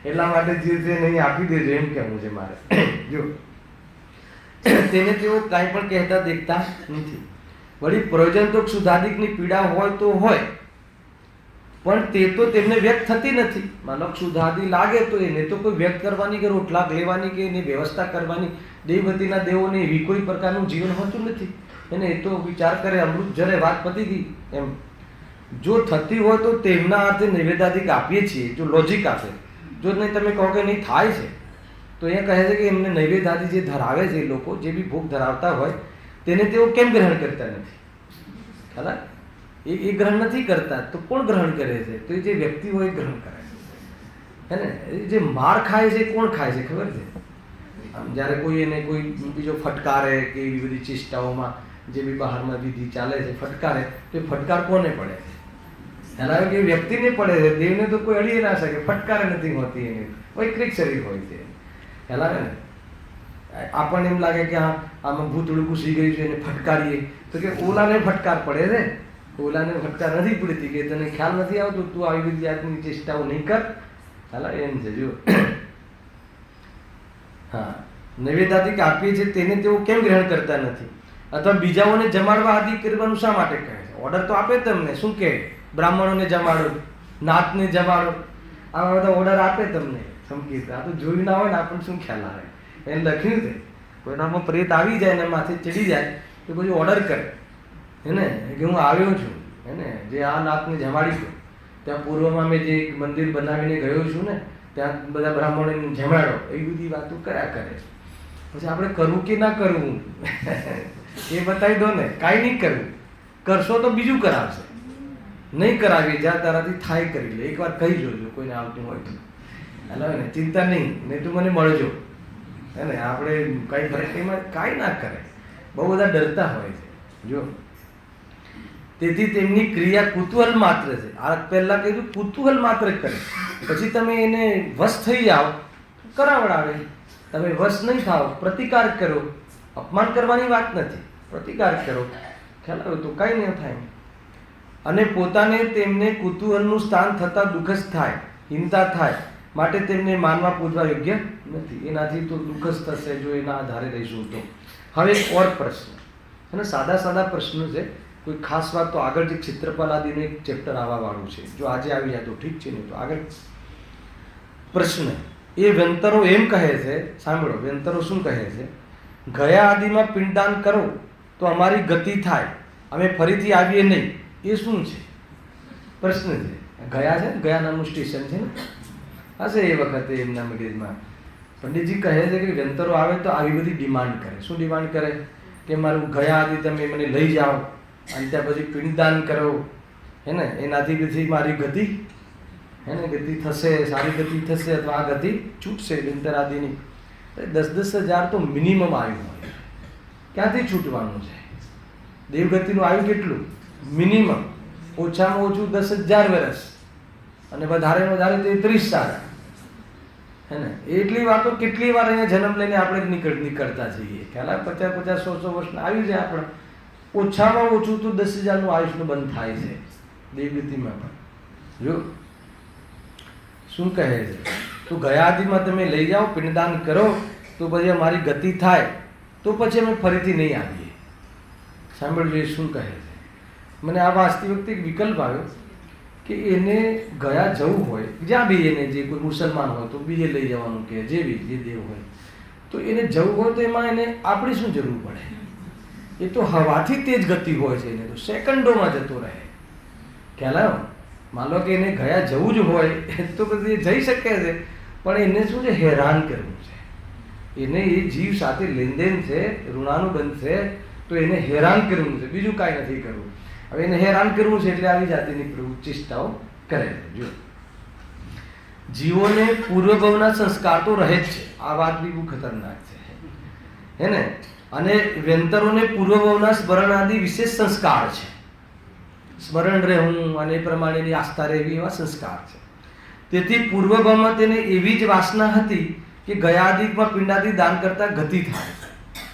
એટલા માટે જે છે નહીં આપી દેજો, એમ કહેવું છે મારે. જો તેને તેઓ કાંઈ પણ કહેતા દેખતા નથી. વળી પ્રયોજન તો સુધાદિકની પીડા હોય તો હોય, પણ તે તો તેમને વ્યક્ત થતી નથી. માનો સુધાદી લાગે તો એને તો કોઈ વ્યક્ત કરવાની કે રોટલા લેવાની કે એની વ્યવસ્થા કરવાની, દેવગતિના દેવોને એવી કોઈ પ્રકારનું જીવન હોતું નથી. એને એ તો વિચાર કરે, અમૃત જરે વાત પતી ગઈ એમ. જો થતી હોય તો તેમના અર્થે નૈવેદ્યાદિક આપીએ છીએ, જો લોજિક આપે. જો નહીં તમે કહો કે નહીં થાય છે, તો અહીંયા કહે છે કે એમને નૈવેદ્યાદિ જે ધરાવે છે, લોકો જે બી ભોગ ધરાવતા હોય તેને તેઓ કેમ ગ્રહણ કરતા નથી? ખરા એ ગ્રહણ નથી કરતા તો કોણ ગ્રહણ કરે છે? તો એ જે વ્યક્તિ હોય એ ગ્રહણ કરે છે, હે ને? જે માર ખાય છે કોણ ખાય છે ખબર છે? આમ જ્યારે કોઈ એને કોઈ બીજો ફટકારે કે એવી બધી ચેષ્ટાઓમાં જે બી બહારમાં વિધિ ચાલે છે, ફટકારે તો એ ફટકાર કોને પડે છે? એના કે વ્યક્તિને પડે છે, દેવને તો કોઈ અડી ના શકે, ફટકારે નથી હોતી એને, વૈકૃત શરીર હોય છે. ખ્યાલ આવે ને? આપણને એમ લાગે કે આમાં ભૂતળું ઘૂસી ગયું છે, એને ફટકારીએ તો કે ઓલાને ફટકાર પડે છે, ઓલાને ફટકાર નથી પડતી, કે તને ખ્યાલ નથી આવતો, તું આવી બધી જાતની ચેષ્ટાઓ નહીં કર. ખ્યાલ એમ છે. જો હા, નૈવેદ્યાદિક આપીએ છીએ તેને તેઓ કેમ ગ્રહણ કરતા નથી? અથવા બીજાઓને જમાડવા આદિ કરવાનું શા માટે કહે છે? ઓર્ડર તો આપે તમને, શું કહે? બ્રાહ્મણોને જમાડો, નાતને જમાડો, આવા બધા ઓર્ડર આપે તમને. સમજી, આ તો જોયું ના હોય ને આપણને શું ખ્યાલ આવે? એને લખ્યું છે, કોઈનામાં પ્રેત આવી જાય ને માથે ચડી જાય તો પછી ઓર્ડર કરે, હે ને, કે હું આવ્યો છું, હે ને, જે આ નાતને જમાડીશું. ત્યાં પૂર્વમાં મેં જે મંદિર બનાવીને ગયો છું ને, ત્યાં બધા બ્રાહ્મણોને જમાડો, એવી બધી વાતો કર્યા કરે. પછી આપણે કરવું કે ના કરવું એ બતાવી દો ને. કાંઈ નહીં કરવું, કરશો તો બીજું કરાવશે. નહીં કરાવીએ, જ્યાં તારાથી થાય કરી લે. એકવાર કહી જોજો કોઈને આવતું હોય તો, હાલો ને, ચિંતા નહીં, નહીં તો મને મળજો, હે ને. આપણે કંઈ ફરક એમાં કાંઈ ના કરે, બહુ બધા ડરતા હોય છે. જો તેથી તેમની ક્રિયા કુતૂહલ માત્ર છે. આ પહેલા કીધું કુતૂહલ માત્ર કરે, પછી તમે એને વશ થઈ જાઓ કરાવડાવે. તમે વશ નહીં થાઓ, પ્રતિકાર કરો. અપમાન કરવાની વાત નથી, પ્રતિકાર કરો. ખ્યાલ આવે તો કાંઈ નહીં થાય. અને પોતાને તેમને કુતૂહલનું સ્થાન થતાં દુઃખ જ થાય, હિંસા થાય, માટે તેમને માનવા પૂજવા યોગ્ય નથી. એનાથી તો દુઃખ જ થશે જો એના આધારે રહીશું તો. હવે એક ઓર પ્રશ્ન, અને સાદા સાદા પ્રશ્નો છે, કોઈ ખાસ વાત તો આગળ જે ક્ષેત્રપાલ આદિનું એક ચેપ્ટર આવવા વાળું છે, જો આજે આવી જાય તો ઠીક છે, નહીં તો આગળ. પ્રશ્ન એ વ્યંતરો એમ કહે છે, સાંભળો, વ્યંતરો શું કહે છે? ગયા આદિમાં પિંડદાન કરો તો અમારી ગતિ થાય, અમે ફરીથી આવીએ નહીં. એ શું છે? પ્રશ્ન છે. ગયા છે ને, ગયા નામનું સ્ટેશન છે ને, હશે એ વખતે એમના મગજમાં. પંડિતજી કહે છે કે વ્યંતરો આવે તો આવી બધી ડિમાન્ડ કરે. શું ડિમાન્ડ કરે? કે મારું ગયા આદિ તમે મને લઈ જાઓ અને ત્યાં પછી પિંડદાન કરો, હે ને, એનાથી પછી મારી ગતિ, હે ને, ગતિ થશે, સારી ગતિ થશે, અથવા આ ગતિ છૂટશે વ્યંતર આદિની. 10,000 તો મિનિમમ આયુ હોય. ક્યાંથી છૂટવાનું છે? દેવગતિનું આયુ કેટલું? મિનિમમ ઓછામાં ઓછું 10,000 વર્ષ અને વધારે 33 સાલ, હે ને? એટલી વાર તો કેટલી વાર અહીંયા જન્મ લઈને આપણે નીકળતા જઈએ. ખ્યાલ 50, 100 વર્ષના આવી જાય આપણે. ઓછામાં ઓછું તો 10,000નું આયુષ્ય બંધ થાય છે દેવગતિમાં પણ. જો શું કહે છે, તો ગયાદિમાં તમે લઈ જાઓ, પિંડદાન કરો, તો પછી અમારી ગતિ થાય, તો પછી અમે ફરીથી નહીં આવીએ. સાંભળજો શું કહે છે. મને આ વાંચતી વખતે એક વિકલ્પ આવ્યો કે એને ગયા જવું હોય, જ્યાં બી એને, જે કોઈ મુસલમાન હોય તો બીજે લઈ જવાનું, કે જે બી જે દેવ હોય તો એને જવું હોય તો એમાં એને આપણી શું જરૂર પડે? એ તો હવાથી તેજ ગતિ હોય છે, એને તો સેકન્ડોમાં જતો રહે. ખ્યાલ આવ્યો? માનો કે એને ગયા જવું જ હોય તો પછી એ જઈ શકે છે, પણ એને શું છે? હેરાન કરવું છે. એને એ જીવ સાથે લેનદેન છે, ઋણાનુબંધ છે, તો એને હેરાન કરવું છે, બીજું કાંઈ નથી કરવું. હવે એને હેરાન કરવું છે એટલે આવી જાતિની ચેષ્ટાઓ કરે છે. જો જીવોને પૂર્વભવના સંસ્કાર તો રહે જ છે, આ વાત બી બહુ ખતરનાક છે, હે ને? અને વ્યંતરોને પૂર્વભવના સ્મરણ આદિ વિશેષ સંસ્કાર છે. સ્મરણ રહેવું અને એ પ્રમાણેની આસ્થા રહેવી, એવા સંસ્કાર છે. તેથી પૂર્વભવમાં તેને એવી જ વાસના હતી કે ગયાદિકમાં પિંડાદી દાન કરતા ગતિ થાય.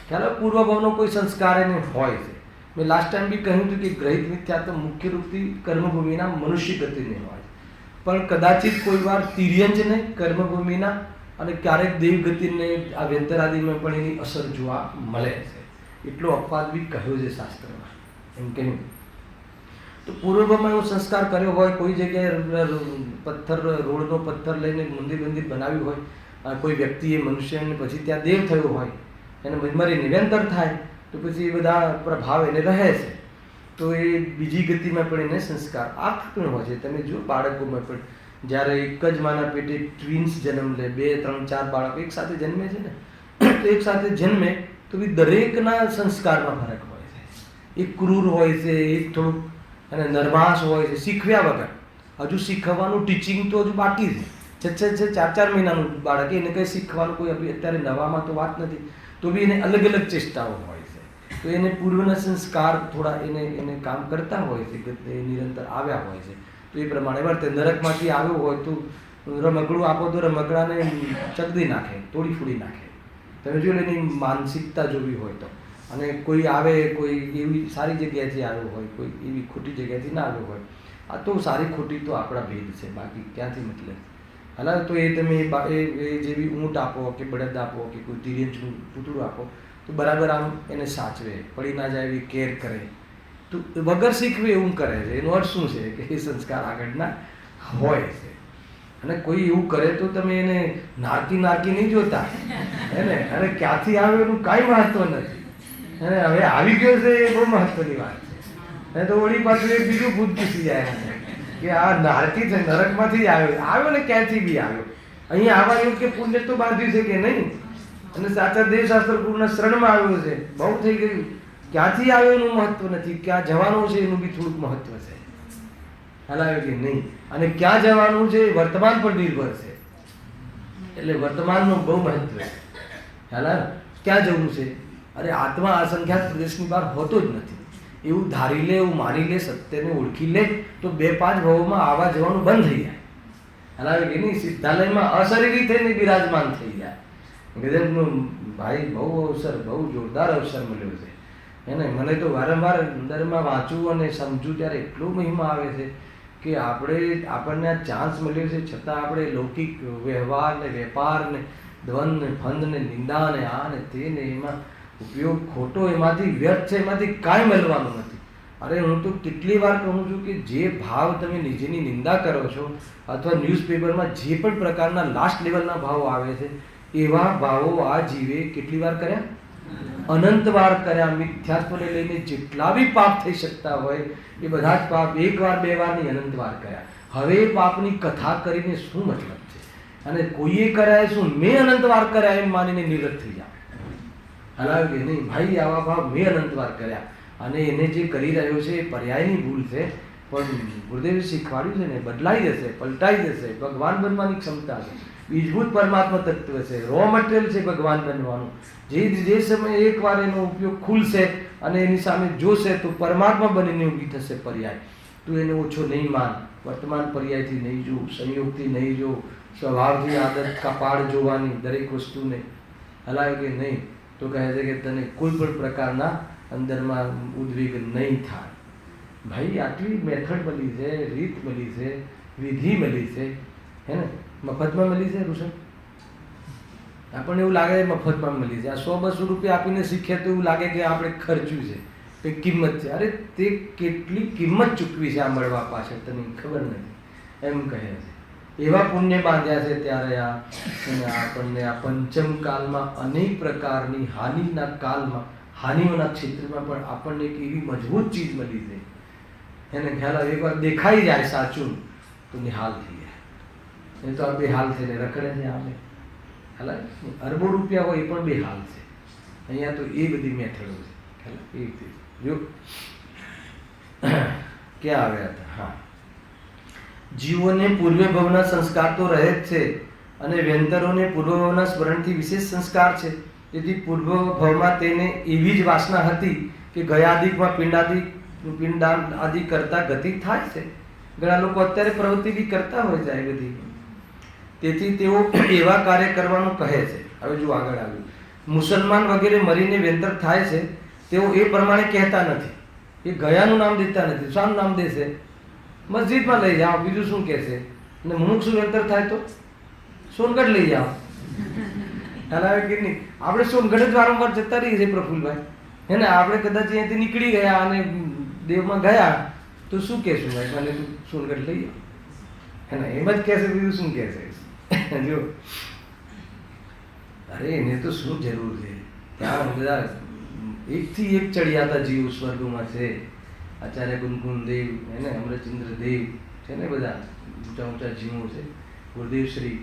ખ્યાલ? પૂર્વભવનો કોઈ સંસ્કાર એને હોય છે. મેં લાસ્ટ ટાઈમ બી કહ્યું હતું કે ગ્રહિત મિથ્યા તો મુખ્ય રૂપથી કર્મભૂમિના મનુષ્ય ગતિને હોય, પણ કદાચિત કોઈ વાર તિર્યંજને કર્મભૂમિના અને ક્યારેક દેવગતિને આ વ્યંતરાદિમાં પણ એની અસર જોવા મળે છે. એટલો અપવાદ બી કહ્યો છે શાસ્ત્રમાં, એમ કહ્યું. તો પૂર્વભવમાં એવો સંસ્કાર કર્યો હોય, કોઈ જગ્યાએ પથ્થર, રોડનો પથ્થર લઈને મંદિર બનાવ્યું હોય, કોઈ વ્યક્તિએ મનુષ્યને પછી ત્યાં દેવ થયો હોય, એને મરી નિરંતર થાય, તો પછી એ બધા પ્રભાવ એને રહે છે. તો એ બીજી ગતિમાં પણ એને સંસ્કાર આ પણ હોય છે. તમે જો બાળકોમાં પણ જ્યારે એક જ માના પેટે ટ્વિન્સ જન્મ લે, 2, 3, 4 બાળકો એક સાથે જન્મે છે ને, તો એક સાથે જન્મે તો બી દરેકના સંસ્કારમાં ફરક હોય છે. એક ક્રૂર હોય છે, એક થોડુંક અને નરમાસ હોય છે, શીખવ્યા વગર. હજુ શીખવવાનું ટીચિંગ તો હજુ બાકી છે. 4 મહિનાનું બાળક, એને કંઈ શીખવાનું કોઈ અત્યારે નવામાં તો વાત નથી, તો બી એને અલગ અલગ ચેષ્ટાઓ હોય છે. તો એને પૂર્વના સંસ્કાર થોડા એને કામ કરતા હોય છે, એ નિરંતર આવ્યા હોય છે, તો એ પ્રમાણે વર્તે. નરકમાંથી આવ્યો હોય તો રમકડું આપો તો રમકડાને ચગદી નાખે, તોડી ફોડી નાખે. તમે જો એની માનસિકતા જોવી હોય તો. અને કોઈ આવે, કોઈ એવી સારી જગ્યાએથી આવ્યો હોય, કોઈ એવી ખોટી જગ્યાએથી ના આવ્યો હોય, આ તો સારી ખોટી તો આપણા ભેદ છે, બાકી ક્યાંથી મતલબ. હાલા તો એ તમે એ જેવી ઊંટ આપો કે બળદ આપો કે કોઈ તિર્યંજનું પૂતળું આપો તો બરાબર આમ એને સાચવે, પડી ના જાય એવી કેર કરે. તો વગર શીખવે એવું કરે છે. એનો અર્થ શું છે? કે એ સંસ્કાર આગળના હોય છે. અને કોઈ એવું કરે તો તમે એને નારકી નહીં જોતા, હે ને? અને ક્યાંથી આવે એનું કાંઈ મહત્વ નથી. અને હવે આવી ગયો છે એ બહુ મહત્વની વાત છે. તો વળી પાછું એક બીજું ભૂત પૂછી જાય કે આ નારકી છે, નરકમાંથી આવ્યો ને ક્યાંથી બી આવ્યો, અહીંયા આવવાનું કે પુણ્ય તો બાંધ્યું છે કે નહીં, અને સાચા દેવશાસ્ત્ર પૂર્ણ શરણમાં આવ્યો છે, બહુ થઈ ગયું. ક્યાંથી આવ્યો એનું મહત્વ નથી, ક્યાં જવાનું છે એનું બી થોડુંક મહત્વ છે. હલાવે કે નહીં. અને ક્યાં જવાનું છે વર્તમાન પર નિર્ભર છે, એટલે વર્તમાનનું બહુ મહત્વ છે. હલા ક્યાં જવું છે? અરે આત્મા અસંખ્યાત પ્રદેશની બહાર હોતો જ નથી. એવું ધારી લે, એવું માની લે, સત્યને ઓળખી લે તો 2-5 ભાવોમાં આવવા જવાનું બંધ થઈ જાય. હલાવે કે નહીં. સિદ્ધાલયમાં અશરીરી થઈને બિરાજમાન થઈ જાય. ગજબનું ભાઈ, બહુ અવસર, બહુ જોરદાર અવસર મળ્યો છે એને. મને તો વારંવાર અંદરમાં વાંચવું અને સમજવું ત્યારે એટલો મહિમા આવે છે કે આપણને આ ચાન્સ મળ્યો છે, છતાં આપણે લૌકિક વ્યવહાર ને વેપાર ને દ્વંદ ને ફંદ ને નિંદા ને આ ને તે ને એમાં ઉપયોગ ખોટો, એમાંથી વ્યર્થ છે, એમાંથી કાંઈ મળવાનું નથી. અરે હું તો કેટલી વાર કહું છું કે જે ભાવ તમે નીચેની નિંદા કરો છો, અથવા ન્યૂઝપેપરમાં જે પણ પ્રકારના લાસ્ટ લેવલના ભાવો આવે છે, એવા ભાવો આ જીવે કેટલી વાર કર્યા? અનંત વાર કર્યા. મિથ્યાત્વને લઈને જેટલા બી પાપ થઈ શકતા હોય એ બધા જ પાપ 1 વાર 2 વાર નહીં, અનંત વાર કર્યા. હવે એ પાપની કથા કરીને શું મતલબ છે? અને કોઈએ કર્યા શું? મેં અનંત વાર કર્યા એમ માનીને નિવૃત્ત થઈ જાય. હલાવે કે નહીં ભાઈ, આવા ભાવ મેં અનંત વાર કર્યા. અને એને જે કરી રહ્યો છે એ પર્યાયની ભૂલ છે, પણ ગુરુદેવે શીખવાડ્યું છે ને, બદલાઈ જશે, પલટાઈ જશે, ભગવાન બનવાની ક્ષમતા છે. બીજભૂત પરમાત્મા તત્વ છે, રો મટીરિયલ છે ભગવાન બનવાનું. જે સમયે એકવાર એનો ઉપયોગ ખુલશે અને એની સામે જોશે તો પરમાત્મા બનીને ઊભી થશે પર્યાય. તું એને ઓછો નહીં માન, વર્તમાન પર્યાયથી નહીં જો, સંયોગથી નહીં જો, સ્વભાવથી આદત કપાળ જોવાની દરેક વસ્તુને હલાવે કે નહીં, તો કહે છે કે તને કોઈ પણ પ્રકારના અંદરમાં ઉદ્વેગ નહીં થાય. ભાઈ આટલી મેથડ મળી છે, રીત મળી છે, વિધિ મળી છે, હે ને, મફતમાં મળી છે ઋષભ? આપણને એવું લાગે છે મફતમાં મળી છે. આ 100-200 રૂપિયા આપીને શીખે તો એવું લાગે કે આપણે ખર્ચ્યું છે, કંઈ કિંમત છે. અરે તે કેટલી કિંમત ચૂકવી છે આ મળવા પાછળ તને ખબર નથી, એમ કહે છે. એવા પુણ્ય બાંધ્યા છે ત્યારે આપણને આ પંચમ કાળમાં અનેક પ્રકારની હાનિના કાળમાં, હાનિઓના ક્ષેત્રમાં પણ આપણને એક એવી મજબૂત ચીજ મળી છે, એને ખ્યાલ આવે. એકવાર દેખાઈ જાય સાચું તો નિહાલ થઈ જાય. એ તો આ બેહાલ થઈને રખડે છે. આપણે ખ્યાલ આવે, અરબો રૂપિયા હોય એ પણ બેહાલ છે. અહીંયા તો એ બધી મેથડો છે. ખ્યાલ એ રીતે જો ક્યાં આવ્યા હતા? હા, જીવોને પૂર્વ ભવના સંસ્કાર તો રહે જ છે અને વ્યંતરોને પૂર્વ ભવના સ્મરણથી વિશેષ સંસ્કાર છે. તેથી પૂર્વ ભવમાં તેને એવી જ વાસના હતી કે ગયાદિકમાં પિંડાન આદિ કરતા ગતિ થાય છે. ઘણા લોકો અત્યારે પ્રવૃત્તિ બી કરતા હોય છે એ બધી. તેથી તેઓ એવા કાર્ય કરવાનું કહે છે. હવે જો આગળ આવ્યું, મુસલમાન વગેરે મરીને વ્યંતર થાય છે, તેઓ એ પ્રમાણે કહેતા નથી. એ ગયાનું નામ દેતા નથી. શાનું નામ દેશે? મસ્જિદમાં લઈ જાઓ, બીજું શું કહેશે? અને મુમુક્ષુ વ્યંતર થાય તો સોનગઢ લઈ જાઓ. હલાવે કે નહીં? આપણે સોનગઢ જ વારંવાર જતા રહીએ છીએ પ્રફુલભાઈ, હે ને. આપણે કદાચ અહીંયાથી નીકળી ગયા અને દેવમાં ગયા તો શું કહેશું? ભાઈ મને તું સોનગઢ લઈ જાઓ, હે ને. એમ જ કહેશે, બીજું શું કહેશે? જો અરે એને તો શું જરૂર છે? ત્યાં બધા એકથી એક ચડિયા હતા જીવ સ્વર્ગમાં છે. આચાર્ય કુમકુમ દેવ, એને અમરચંદ્ર દેવ છે ને, બધા ઊંચા ઊંચા જીવો છે, ગુરુદેવ શ્રી,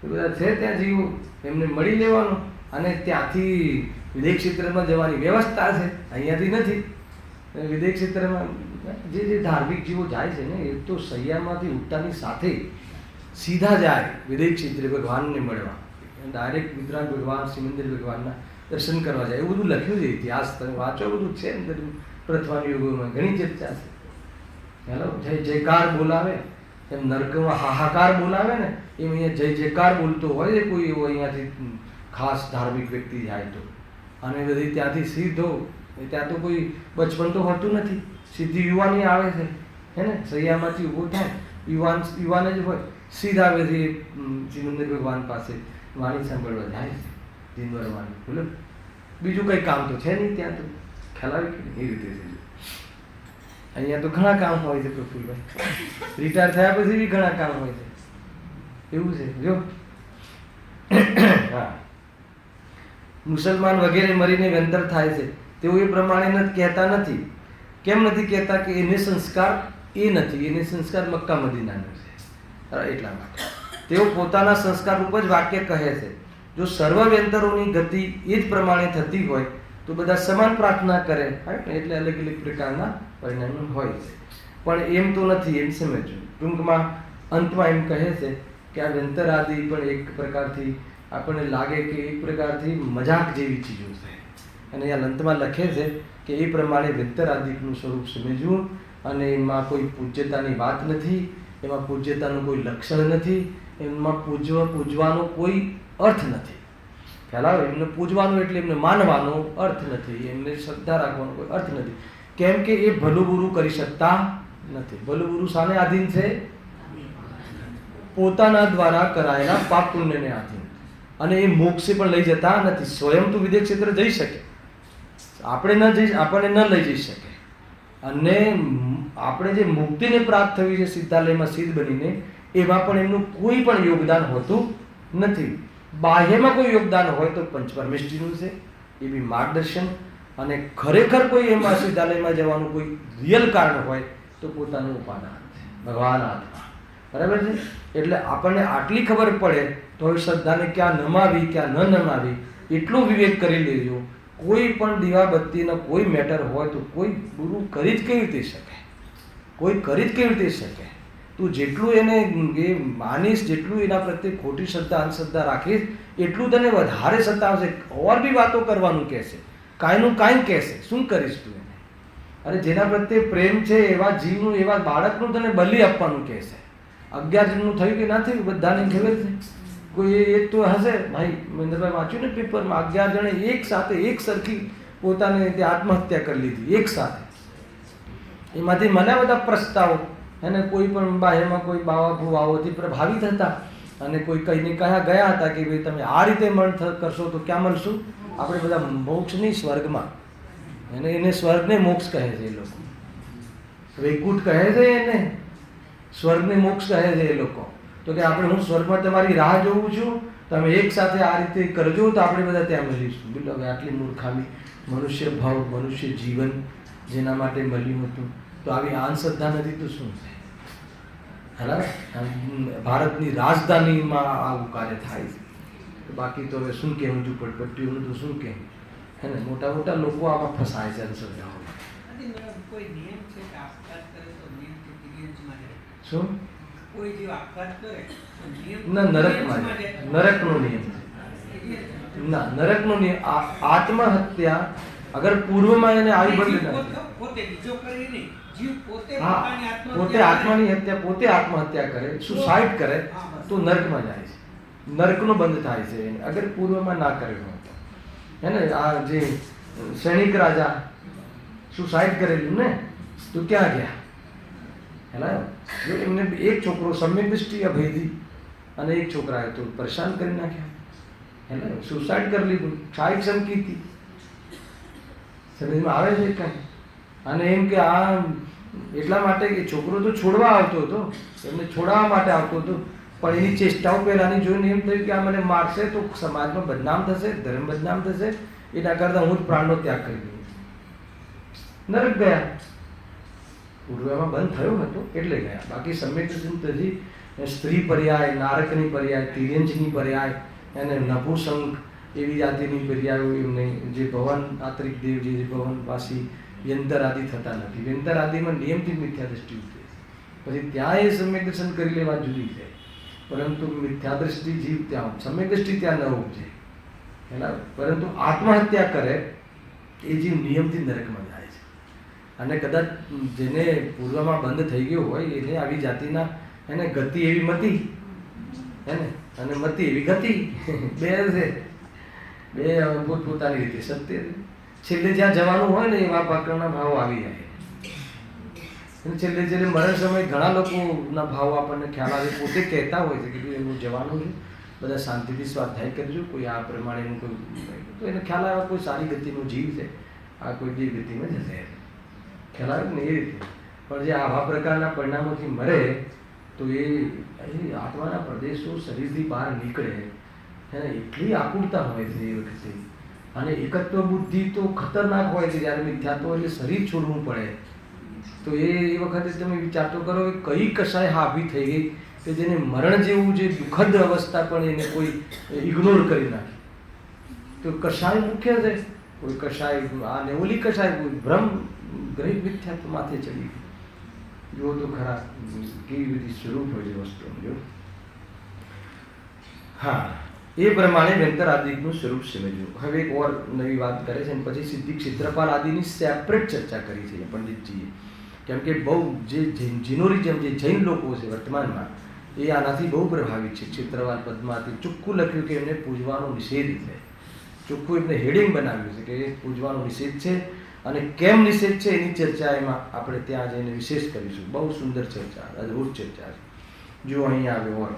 એ બધા છે ત્યાં જીવો. એમને મળી લેવાનું અને ત્યાંથી વિદેશ ક્ષેત્રમાં જવાની વ્યવસ્થા છે, અહીંયાથી નથી. વિદેશ ક્ષેત્રમાં જે ધાર્મિક જીવો જાય છે ને, એ તો સૈયામાંથી ઉઠતાની સાથે સીધા જાય વિદેશ ક્ષેત્રે ભગવાનને મળવા. ડાયરેક્ટ વિતરાગ ભગવાન, શ્રીમંદિર ભગવાનના દર્શન કરવા જાય. એવું બધું લખ્યું છે, ઇતિહાસ તમે વાંચો, બધું છે અંદર. પ્રથમ યુગોમાં ઘણી ચર્ચા છે. હેલો, જય જયકાર બોલાવે, એમ નરકમાં હાહાકાર બોલાવે ને, એમ અહીંયા જય જયકાર બોલતો હોય કોઈ એવો અહીંયાથી ખાસ ધાર્મિક વ્યક્તિ જાય તો. અને બધી ત્યાંથી સીધો, ત્યાં તો કોઈ બચપન તો હોતું નથી, સીધી યુવાની આવે છે, હે ને. સૈયામાંથી ઊભો થાય, યુવાન જ હોય, સીધા બધી શ્રીમંદિર ભગવાન પાસે વાણી સાંભળવા જાય છે, દિનભર વાણી. બોલો, બીજું કંઈ કામ તો છે નહીં ત્યાં તો. ખ્યાલ આવે કે એ રીતે છે. અહીંયા તો ઘણા કામ હોય છે પ્રફુલભાઈ, રિટાયર થયા પછી બી ઘણા કામ હોય છે. એવું છે જો. હા, મુસલમાન વગેરે મરીને વ્યંતર થાય છે, તેઓ એ પ્રમાણે કહેતા નથી. કેમ નથી કહેતા? કે એને સંસ્કાર એ નથી, એને સંસ્કાર મક્કા મદીનાનો છે. એટલા માટે તેઓ પોતાના સંસ્કાર રૂપ જ વાક્ય કહે છે. જો સર્વ વ્યંતરોની ગતિ એ જ પ્રમાણે થતી હોય તો બધા સમાન પ્રાર્થના કરે, એટલે અલગ અલગ પ્રકારના પરિણામો હોય છે. પણ એમ તો નથી, એમ સમજવું. ટૂંકમાં અંતમાં એમ કહે છે કે આ વ્યંતર આદિ પણ એક પ્રકારથી આપણને લાગે કે એક પ્રકારથી મજાક જેવી ચીજો છે. અને અહીંયા અંતમાં લખે છે કે એ પ્રમાણે વ્યંતર આદિકનું સ્વરૂપ સમજવું, અને એમાં કોઈ પૂજ્યતાની વાત નથી, એમાં પૂજ્યતાનું કોઈ લક્ષણ નથી, એમાં પૂજવાનો કોઈ અર્થ નથી. ખ્યાલ આવે? એમને પૂજવાનું એટલે એમને માનવાનો અર્થ નથી, એમને શ્રદ્ધા રાખવાનો કોઈ અર્થ નથી. કેમ કે એ ભલું બુરું કરી શકતા નથી. ભલું બુરું શાને આધીન છે? પોતાના દ્વારા કરાયેલા પાપ પુણ્યને આધીન. અને એ મોક્ષે પણ લઈ જતા નથી. સ્વયં તો વિદેશ ક્ષેત્ર જઈ શકે, આપણને ન લઈ જઈ શકે. અને આપણે જે મુક્તિને પ્રાપ્ત થવી છે સિદ્ધાલયમાં સિદ્ધ બનીને, એમાં પણ એમનું કોઈ પણ યોગદાન હોતું નથી. બાહ્યમાં કોઈ યોગદાન હોય તો પંચપરમેષ્ઠીનું છે, એ બી માર્ગદર્શન. અને ખરેખર કોઈ એમાં સિદ્ધાલયમાં જવાનું કોઈ રિયલ કારણ હોય તો પોતાનું ઉપાદાન છે, ભગવાન આત્મા. બરાબર છે? એટલે આપણને આટલી ખબર પડે તો હવે શ્રદ્ધાને ક્યાં નમાવી ક્યાં ન નમાવી એટલો વિવેક કરી લેજો. કોઈ પણ દીવાબત્તીનો કોઈ મેટર હોય તો કોઈ ગુરુ કરી જ કેવી રીતે શકે? કોઈ કરી જ કેવી રીતે શકે? તું જેટલું એને એ માનીશ, જેટલું એના પ્રત્યે ખોટી શ્રદ્ધા અંધશ્રદ્ધા રાખીશ, એટલું તને વધારે સતાવશે. ઓર બી વાતો કરવાનું કહેશે, કાંઈનું કાંઈ કહેશે. શું કરીશ તું એને? અરે જેના પ્રત્યે પ્રેમ છે એવા જીવનું, એવા બાળકનું તને બલિ આપવાનું કહેશે. 11 જણનું થયું કે ના થયું બધાને ખબર છે. કોઈ એક તો હશે ભાઈ, મહેન્દ્રભાઈ વાંચ્યું ને પેપરમાં, 11 જણે એક સાથે એક સરખી પોતાને આત્મહત્યા કરી લીધી એક સાથે. એમાંથી મને બધા પ્રસ્તાવો, અને કોઈ પણ બાહેમાં કોઈ બાવા ભુવાઓથી પ્રભાવિત હતા, અને કોઈ કહીને કયા ગયા હતા કે ભાઈ તમે આ રીતે મરણ કરશો તો ક્યાં મળશું આપણે બધા? મોક્ષની સ્વર્ગમાં. એને સ્વર્ગને મોક્ષ કહે છે એ લોકો, વૈકુંઠ કહે છે એને, સ્વર્ગને મોક્ષ કહે છે એ લોકો. તો કે આપણે હું સ્વર્ગમાં તમારી રાહ જોઉં છું, તમે એક સાથે આ રીતે કરજો તો આપણે બધા ત્યાં મળીશું. બોલો હવે આટલી મૂર્ખામી, મનુષ્ય ભાવ, મનુષ્ય જીવન જેના માટે મળ્યું હતું, તો આવી અંધશ્રદ્ધા નથી તો શું છે? બરાબર, ભારતની રાજધાનીમાં આવું કાર્ય થાય છે. બાકી તો હવે શું કહેવું, ઝૂંપડપટ્ટીઓનું તો શું કહેવું, હે ને? મોટા મોટા લોકો આમાં ફસાય છે અંધશ્રદ્ધાઓમાં. કોઈ નિયમ છે કે આપઘાત કરે તો નિયમથી તિર્યંશમાં જાય? શું? કોઈ જે આપઘાત કરે તો નિયમ ના, નરકમાં જાય. નરકનો નિયમ છે. ના, નરકનો નિયમ. આત્મહત્યા અગર પૂર્વમાં એને આવી બદલી પોતે બીજો કરે નહીં, જીવ પોતે પોતે આત્માની હત્યા, પોતે આત્મહત્યા કરે, સુસાઇડ કરે તો નરકમાં જાય છે. નરકનો બંધ થાય છે અગર પૂર્વમાં ના કર્યો હોય તો. હે ને? આ જે સૈનિક રાજા સુસાઇડ કરેલું ને, તો ક્યાં ગયા? હેલા, જો એમને એક છોકરો સમ્યક દૃષ્ટિ અભયથી અને એક છોકરાએ તો પરેશાન કરી નાખ્યા. હેલા, સુસાઇડ કરી લીધું, શાહિક સંકીથી. સમજમાં આવે છે કાંઈ? અને એમ કે આ એટલા માટે કે છોકરો તો છોડવા આવતો હતો, એમને છોડાવવા માટે આવતો હતો, પણ એની ચેષ્ટાઓ પહેલાંની જોઈને એમ થયું કે આ મને મારશે તો સમાજમાં બદનામ થશે, ધર્મ બદનામ થશે, એના કરતાં હું જ પ્રાણનો ત્યાગ કરી દઉં. નરક ગયા. પૂર્વમાં બંધ થયો હતો એટલે ગયા. બાકી સમ્યક દૃષ્ટિ સ્ત્રી પર્યાય, નારકની પર્યાય, તિર્યંશની પર્યાય, અને નપુસંક એવી જાતિની પર્યાયો એમને, જે ભવન આંતરિક દેવ, જે ભવનવાસી વ્યંતર આદિ થતા નથી. વ્યંતર આદિમાં નિયમથી મિથ્યા દૃષ્ટિ ઉતરે છે. પછી ત્યાં એ સમ્યક દર્શન કરી લેવા જુદી છે, પરંતુ મિથ્યા દૃષ્ટિ જીવ ત્યાં, સમ્યક દૃષ્ટિ ત્યાં ન ઉપજે. એના પરંતુ આત્મહત્યા કરે એ જીવ નિયમથી નરકમાં જાય છે. અને કદાચ જેને પૂર્વમાં બંધ થઈ ગયો હોય એને આવી જાતિના એને ગતિ એવી મતી, હે ને, અને મતી એવી ગતિ, બે છે. બે પોતપોતાની રીતે સત્ય. છેલ્લે જ્યાં જવાનું હોય ને એવા પ્રકારના ભાવ આવી જાય. છેલ્લે છેલ્લે મરણ સમયે ઘણા લોકોના ભાવ આપણને ખ્યાલ આવે, પોતે કહેતા હોય છે કે એવું જવાનું છે, બધા શાંતિથી સ્વાધ્યાય કરજો, કોઈ આ પ્રમાણેનું કોઈ, તો એને ખ્યાલ આવે કોઈ સારી ગતિનો જીવ છે, આ કોઈ જે ગતિમાં જશે, ખ્યાલ આવે ને એ રીતે. પણ જે આવા પ્રકારના પરિણામોથી મરે તો એ આત્માના પ્રદેશો શરીરથી બહાર નીકળે, એને એટલી આકુરતા હોય છે એ વખતે. અને એકત્વ બુદ્ધિ તો ખતરનાક હોય છે. જ્યારે મિથ્યાત્વ એટલે શરીર છોડવું પડે, તો એ વખતે તમે વિચાર તો કરો કે કઈ કશાય હાવી થઈ ગઈ કે જેને મરણ જેવું જે દુઃખદ અવસ્થા પણ એને કોઈ ઇગ્નોર કરી નાખી. તો કશાય મુખ્ય છે, કોઈ કશાય આ ને ઓલી કશાય, કોઈ ભ્રમ ગ્રહિત મિથ્યાત્વ માથે ચડી ગયું. જુઓ તો ખરા કેવી બધી સ્વરૂપ હોય છે વસ્તુનું. જો હા, એ પ્રમાણે વ્યંતર આદિનું સ્વરૂપ સમજ્યું. હવે એક ઓર નવી વાત કરે છે, અને પછી સિદ્ધિ ક્ષેત્રપાલ આદિની સેપરેટ ચર્ચા કરી છે પંડિતજીએ. કેમ કે બહુ જે જીનોરિઝમ, જે જૈન લોકો છે વર્તમાનમાં, એ આનાથી બહુ પ્રભાવિત છે. ક્ષેત્રપાલ પદ્માથી ચોખ્ખું લખ્યું કે એમને પૂજવાનો નિષેધ છે. ચોખ્ખું એમને હેડિંગ બનાવ્યું છે કે એ પૂજવાનો નિષેધ છે, અને કેમ નિષેધ છે એની ચર્ચા એમાં આપણે ત્યાં જઈને વિશેષ કરીશું. બહુ સુંદર ચર્ચા, અદભુત ચર્ચા છે. જો અહીંયા આવ્યો ઓર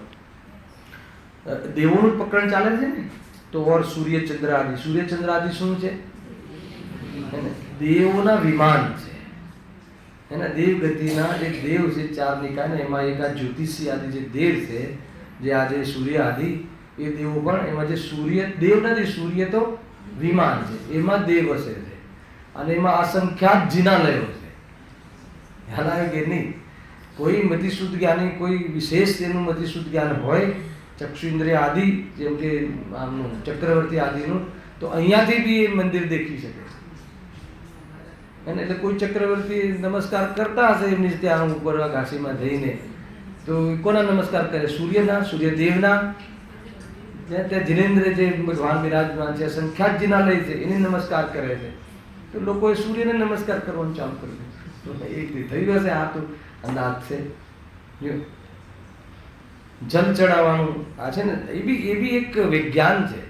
દેવોનું પકડ ચાલે છે ને, તો ઓર સૂર્યચંદ્ર આદિ. સૂર્યચંદ્ર આદિ શું છે? દેવોના વિમાન છે. એના દેવ ગતિના જે દેવ છે ચાર નિકાય ને, એમાં એક આ જ્યોતિષી આદિ જે દેવ છે, જે આજે સૂર્ય આદિ, એ દેવો પણ એમાં જે સૂર્ય દેવ નથી, સૂર્ય તો વિમાન છે, એમાં દેવ વસે છે. અને એમાં અસંખ્યાત જિનાલયો છે. ખ્યાલ આવે કે નહીં? કોઈ મતિશુદ્ધ જ્ઞાની, કોઈ વિશેષ તેનું મતિશુદ્ધ જ્ઞાન હોય, ચક્ષુ ઇન્દ્રિય આદિ, જેમ કે આમનું ચક્રવર્તી આદિનું, તો અહીંયાથી બી એ મંદિર દેખી શકે છે. એટલે કોઈ ચક્રવર્તી નમસ્કાર કરતા હશે એમની ત્યાં ઉપર ઘાસીમાં જઈને, તો કોના નમસ્કાર કરે? સૂર્યના, સૂર્યદેવના. ત્યાં જિનેન્દ્ર જે ભગવાન બિરાજમાન છે, સંખ્યાતજીના લય છે, એને નમસ્કાર કરે છે. તો લોકોએ સૂર્યને નમસ્કાર કરવાનું ચાલુ કર્યું. તો એક થયું હશે, આ તો અંદાજ છે. જલ ચડાવવાનું આ છે ને, એ બી એક વિજ્ઞાન છે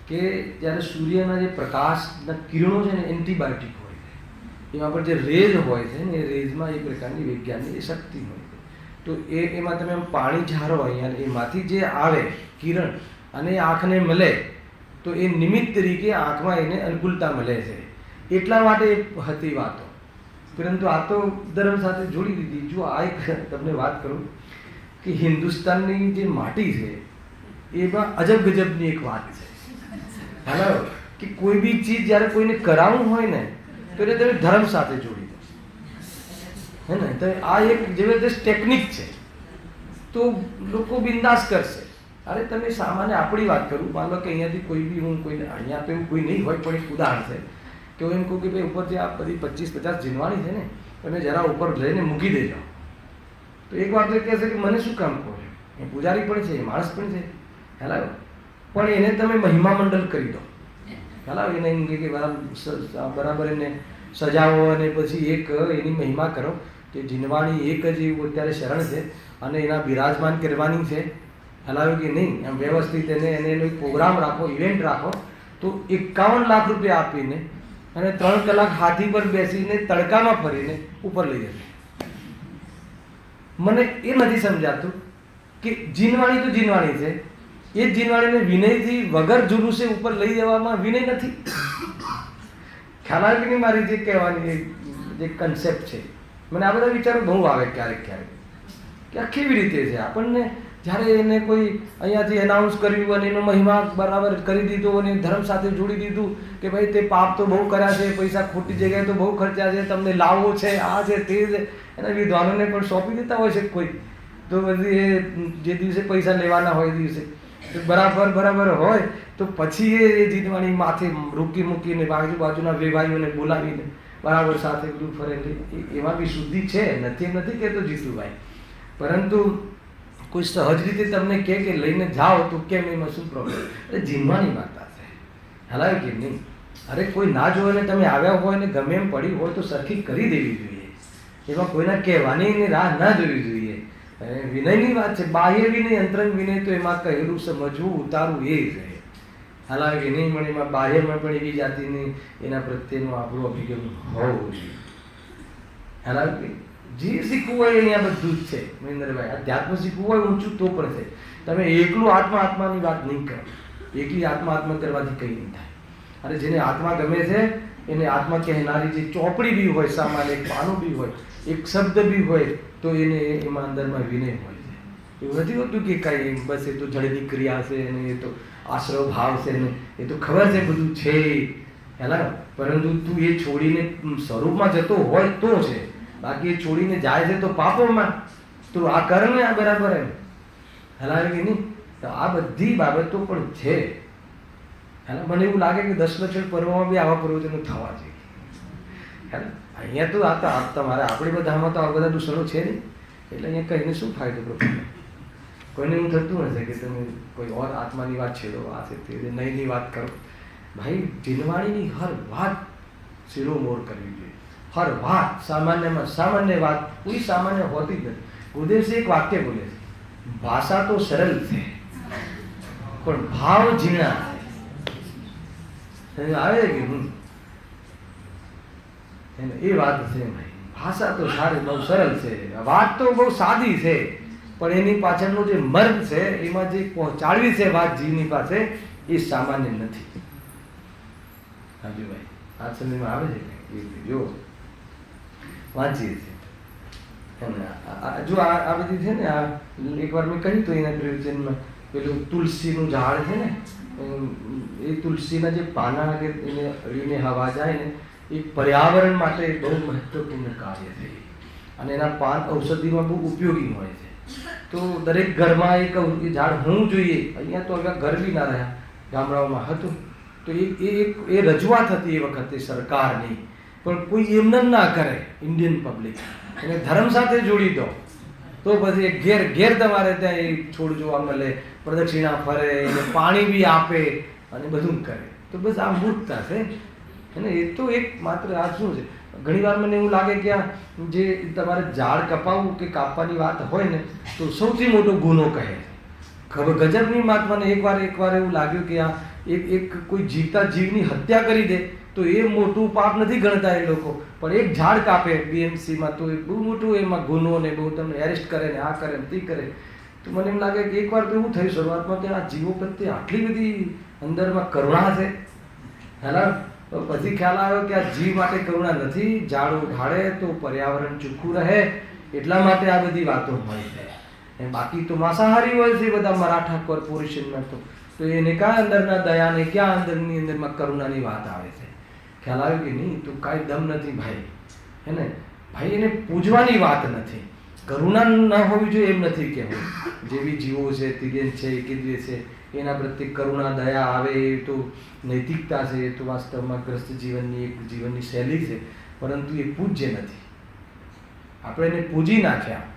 કે જ્યારે સૂર્યના જે પ્રકાશના કિરણો છે ને, એન્ટીબાયોટિક હોય છે. એમાં પણ જે રેઝ હોય છે ને, એ રેઝમાં એ પ્રકારની વિજ્ઞાનની શક્તિ હોય છે. તો એમાં તમે પાણી ઝારો અહીંયા, એમાંથી જે આવે કિરણ અને આંખને મળે તો એ નિમિત્ત તરીકે આંખમાં એને અનુકૂળતા મળે છે. એટલા માટે હતી વાતો. પરંતુ આ તો ધર્મ સાથે જોડી દીધી. જો આ એક તમને વાત કરું કે હિન્દુસ્તાનની જે માટી છે એમાં અજબ ગજબની એક વાત છે. હાલો, કે કોઈ બી ચીજ જ્યારે કોઈને કરાવવું હોય ને તો એને તમે ધર્મ સાથે જોડી દો, હે ને. તો આ એક જબરદસ્ત ટેકનિક છે. તો લોકો બિંદાસ કરશે. અરે તમે સામાન્ય આપણી વાત કરું, માનો કે અહીંયાથી કોઈ બી હું કોઈને, અહીંયા તો એવું કોઈ નહીં હોય, પણ એક ઉદાહરણ છે કે હું એમ કહું કે ભાઈ ઉપર જે આ બધી 25-50 જીનવાણી છે ને, તમે જરા ઉપર લઈને મૂકી દેજો. તો એક વાર તો એ કહેશે કે મને શું કામ કહો છો? એ પૂજારી પણ છે, એ માણસ પણ છે, હેલા. પણ એને તમે મહિમા મંડળ કરી દો, હેલા. એને એમ કે બરાબર એને સજાવો અને પછી એક એની મહિમા કરો કે જીનવાણી એક જ એવું અત્યારે શરણ છે અને એના બિરાજમાન કરવાની છે, હલાવ્યું કે નહીં. એમ વ્યવસ્થિત એને એનો એક પ્રોગ્રામ રાખો, ઇવેન્ટ રાખો. તો 51 લાખ રૂપિયા આપીને અને 3 કલાક હાથી પર બેસીને તડકામાં ફરીને ઉપર લઈ જશે. મને એ નથી સમજાતું કે જીનવાણી તો જીનવાણી છે, એ જીનવાણીને વિનયથી વગર જુલુસે ઉપર લઈ જવામાં વિનય નથી. ખ્યાલ આવે કે નહીં મારી જે કહેવાની જે કન્સેપ્ટ છે? મને આ બધા વિચારો બહુ આવે ક્યારેક કે આ કેવી રીતે છે. આપણને જ્યારે એને કોઈ અહીંયાથી એનાઉન્સ કર્યું અને એનો મહિમા બરાબર કરી દીધો અને ધર્મ સાથે જોડી દીધું કે ભાઈ તે પાપ તો બહુ કર્યા છે, પૈસા ખોટી જગ્યાએ તો બહુ ખર્ચ્યા છે, તમને લાવવો છે, આ છે, તે છે, એના વિદ્વાનોને પણ સોંપી દેતા હોય છે કોઈ. તો બધી એ જે દિવસે પૈસા લેવાના હોય એ દિવસે બરાબર હોય તો પછી એ જીનવાણી માથે રૂકી મૂકીને બાજુના વેવાઈઓને બોલાવીને બરાબર સાથે બધું ફરે. એમાં બી શુદ્ધિ છે, નથી કહેતો જીતુભાઈ, પરંતુ કોઈ સહજ રીતે તમને કે લઈને જાઓ તો કેમ, એમાં શું પ્રોબ્લેમ? એટલે જીનવાણી માતા છે, હલાવે કે નહીં. અરે કોઈ ના જોવે ને તમે આવ્યા હોય ને ગમે એમ પડી હોય તો સરખી કરી દેવી જોઈએ. એમાં કોઈના કહેવાની રાહ ના જોવી જોઈએ. વિનયની વાત છે, બાહ્ય વિનય, અંતરંગ વિનય તો એમાં કહેલું સમજવું ઉતારવું એ છે, હલાવે કે નહીં. પણ એમાં બાહ્યમાં પણ એવી જાતિની એના પ્રત્યેનો આપણો અભિગમ હોવો જોઈએ, હલાવે કે જે શીખવું હોય એની આ બધું જ છે મહેન્દ્રભાઈ. અધ્યાત્મ શીખવું હોય ઊંચું તો પણ છે. તમે એકલું આત્માની વાત નહીં કરો. એકલી આત્મા કરવાથી કંઈ નહીં થાય. અને જેને આત્મા ગમે છે એને આત્મા કહેનારી જે ચોપડી બી હોય, સામાન્ય એક પાનું બી હોય, એક શબ્દ બી હોય, તો એને એમાં અંદરમાં વિનય હોય છે. એવું નથી હોતું કે કાંઈ બસ એ તો જડની ક્રિયા છે અને એ તો આશ્રવ ભાવ છે ને એ તો ખબર છે બધું છે, હેલા. પરંતુ તું એ છોડીને સ્વરૂપમાં જતો હોય તો છે, બાકી એ છોડીને જાય છે તો પાપોમાં. તો આ કર્મ આ બરાબર એમ હલાવે કે નહીં. તો આ બધી બાબતો પણ છે. હેલા, મને એવું લાગે કે 10 લક્ષણ પર્વમાં બી આવા પ્રવચનો થવા જોઈએ. હેલા, અહીંયા તો આ તમારે આપણી બધામાં તો આ બધા દૂષણો છે નહીં, એટલે અહીંયા કહીને શું ફાયદો પ્રભુ? કોઈને એવું થતું હશે કે તમે કોઈ ઓર આત્માની વાત છેડો, આ છે તે નહીંની વાત કરો. ભાઈ, જીનવાણીની હર વાત શિરોમોર કરવી જોઈએ. હર વાત સામાન્યમાં સામાન્ય વાત કોઈ સામાન્ય હોતી જ નથી. ગુરુદેવજી એક વાક્ય બોલે છે, ભાષા તો સરળ છે પણ ભાવ ઝીણા છે. આવે કે એ વાત છે ભાઈ. ભાષા તો સારી બહુ સરળ છે, વાત તો બહુ સાદી છે, પણ એની પાછળનું જે મર્મ છે, એમાં જે પહોંચાડવી છે વાત જીવની પાસે, એ સામાન્ય નથી. હાજી ભાઈ, આ સમયમાં આવે છે જો વાંચીએ છીએ. જો આ બધી છે ને, આ એકવાર મેં કહ્યું તો એના પ્રયોજનમાં પેલું તુલસીનું ઝાડ છે ને, એ તુલસીના જે પાના કે એને હવા જાય ને, એ પર્યાવરણ માટે બહુ મહત્વપૂર્ણ કાર્ય છે અને એના પાન ઔષધિમાં બહુ ઉપયોગી હોય છે. તો દરેક ઘરમાં એક ઝાડ હોવું જોઈએ. અહીંયા તો હવે ઘર બી ના રહ્યા, ગામડાઓમાં હતું. તો એ રજૂઆત હતી એ વખતે સરકારની, પણ કોઈ એમને ના કરે. ઇન્ડિયન પબ્લિક એને ધર્મ સાથે જોડી દો, તો પછી એ ઘેર ઘેર તમારે ત્યાં એ છોડ જોવા મળે, પ્રદક્ષિણા ફરે, એને પાણી બી આપે અને બધું કરે. તો બસ આ મૂર્ખતા છે. અને એ તો એક માત્ર આ શું છે, ઘણીવાર મને એવું લાગે કે આ જે તમારે ઝાડ કપાવવું કે કાપવાની વાત હોય ને તો સૌથી મોટો ગુનો કહે છે. ગજબની વાત મને એકવાર એવું લાગ્યું કે આ એક કોઈ જીવતા જીવની હત્યા કરી દે તો એ મોટું પાપ નથી ગણતા એ લોકો, પણ એક ઝાડ કાપે BMCમાં તો એ બહુ મોટું એમાં ગુનો ને બહુ તમને એરેસ્ટ કરે ને આ કરે ને તે કરે. તો મને એમ લાગે કે એકવાર તો એવું થયું શરૂઆતમાં કે આ જીવો પ્રત્યે આટલી બધી અંદરમાં કરુણા છે. હેલા તો પછી ખ્યાલ આવ્યો કે આ જીવ માટે કરુણા નથી, ઝાડ ઉઘાડે તો પર્યાવરણ ચોખ્ખું રહે એટલા માટે આ બધી વાતો હોય છે. બાકી તો માંસાહારી હોય છે બધા મરાઠા કોર્પોરેશનમાં તો એને ક્યાં અંદરના દયાને ક્યાં અંદરમાં કરુણાની વાત આવે છે. ખ્યાલ આવ્યો કે નહીં? તો કાંઈ દમ નથી ભાઈ. હે ને ભાઈ, એને પૂજવાની વાત નથી. કરુણા ન હોવી જોઈએ એમ નથી કહેવું. જેવી જીવો છે, તિર્યન છે, એકિદ્રિય છે, એના પ્રત્યે કરુણા દયા આવે એ તો નૈતિકતા છે, એ તો વાસ્તવમાં ગ્રસ્ત જીવનની એક જીવનની શૈલી છે, પરંતુ એ પૂજ્ય નથી. આપણે એને પૂજી નાખ્યા.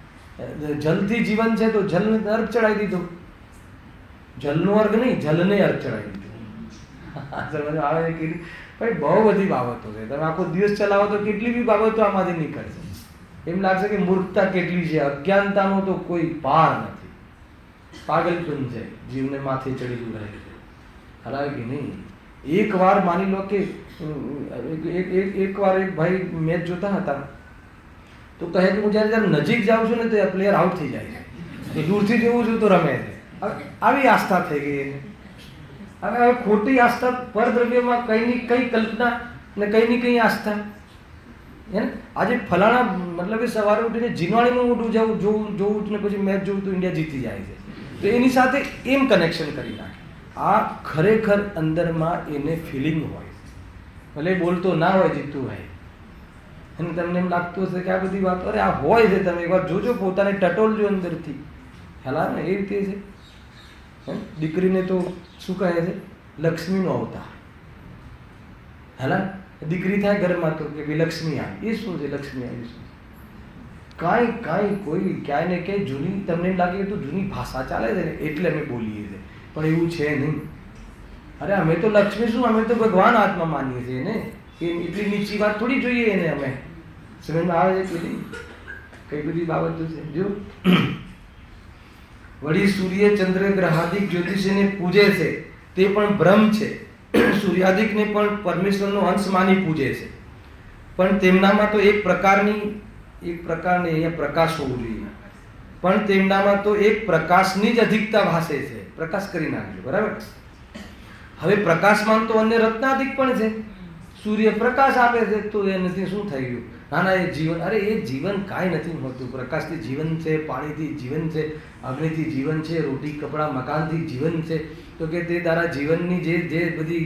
જલથી જીવન છે તો જલને અર્ઘ ચડાવી દીધો. જલનો અર્ઘ નહીં, જલને અર્ઘ ચડાવી દીધો. આવે કે ભાઈ બહુ બધી બાબતો છે. તમે આખો દિવસ ચલાવો તો કેટલી બી બાબતો આમાંથી નીકળશે. એમ લાગશે કે મૂર્ખતા કેટલી છે, અજ્ઞાનતાનો તો કોઈ પાર નથી. પાગલપન છે, જીવને માથે ચડેલું રહે છે. ખરાબ કે નહીં? એકવાર માની લો કે એકવાર એક ભાઈ મેચ જોતા હતા તો કહે કે હું જ્યારે નજીક જાઉં છું ને તો પ્લેયર આઉટ થઈ જાય છે, દૂરથી જોઉં છું તો રમે છે. આવી આસ્થા થઈ ગઈ એને. હવે ખોટી આસ્થા પરદ્રવ્યમાં કઈની કઈ કલ્પના ને કઈની કઈ આસ્થા. આજે ફલાણા મતલબ એ સવારે ઉઠીને જીનવાણીનું ઉઠું જોવું ને પછી મેચ જોવું તો ઇન્ડિયા જીતી જાય છે, તો એની સાથે એમ કનેક્શન કરી નાખે. આ ખરેખર અંદરમાં એને ફિલિંગ હોય, ભલે બોલતો ના હોય, જીતતું હોય, અને તમને એમ લાગતું હશે કે આ બધી વાતો અરે આ હોય છે. તમે એકવાર જોજો, પોતાને ટટોલજો અંદરથી. ખ્યાલ ને એ રીતે છે. દીકરીને તો શું કહે છે? લક્ષ્મીનો અવતાર. હેલા દીકરી થાય ઘરમાં તો કે લક્ષ્મી આવી. એ શું છે લક્ષ્મી આવી? શું કાંઈ કોઈ ક્યાંય ને ક્યાંય જૂની, તમને એમ લાગે તો જૂની ભાષા ચાલે છે ને એટલે અમે બોલીએ છીએ, પણ એવું છે નહીં. અરે અમે તો લક્ષ્મી શું, અમે તો ભગવાન આત્મા માનીએ છીએ ને. એ એટલી નીચી વાત થોડી જોઈએ એને. અમે સમજમાં આવે છે કે નહીં? કઈ બધી બાબતો છે. જો વળી સૂર્ય ચંદ્ર ગ્રહાદિક જ્યોતિષને પૂજે છે તે પણ ભ્રમ છે. સૂર્યાદિકને પણ પરમેશ્વરનો અંશ માની પૂજે છે, પણ તેમનામાં તો એક પ્રકારની અહીંયા પ્રકાશ હોવું જોઈએ, પણ તેમનામાં તો એક પ્રકાશની જ અધિકતા ભાસે છે. પ્રકાશ કરી નાખજો, બરાબર. હવે પ્રકાશમાં તો અન્ય રત્નાદિક પણ છે. સૂર્ય પ્રકાશ આપે છે તો એનાથી શું થઈ ગયું? ના એ જીવન. અરે એ જીવન કાંઈ નથી હોતું. પ્રકાશથી જીવન છે, પાણીથી જીવન છે, અગ્નિથી જીવન છે, રોટી કપડાં મકાનથી જીવન છે. તો કે તે તારા જીવનની જે બધી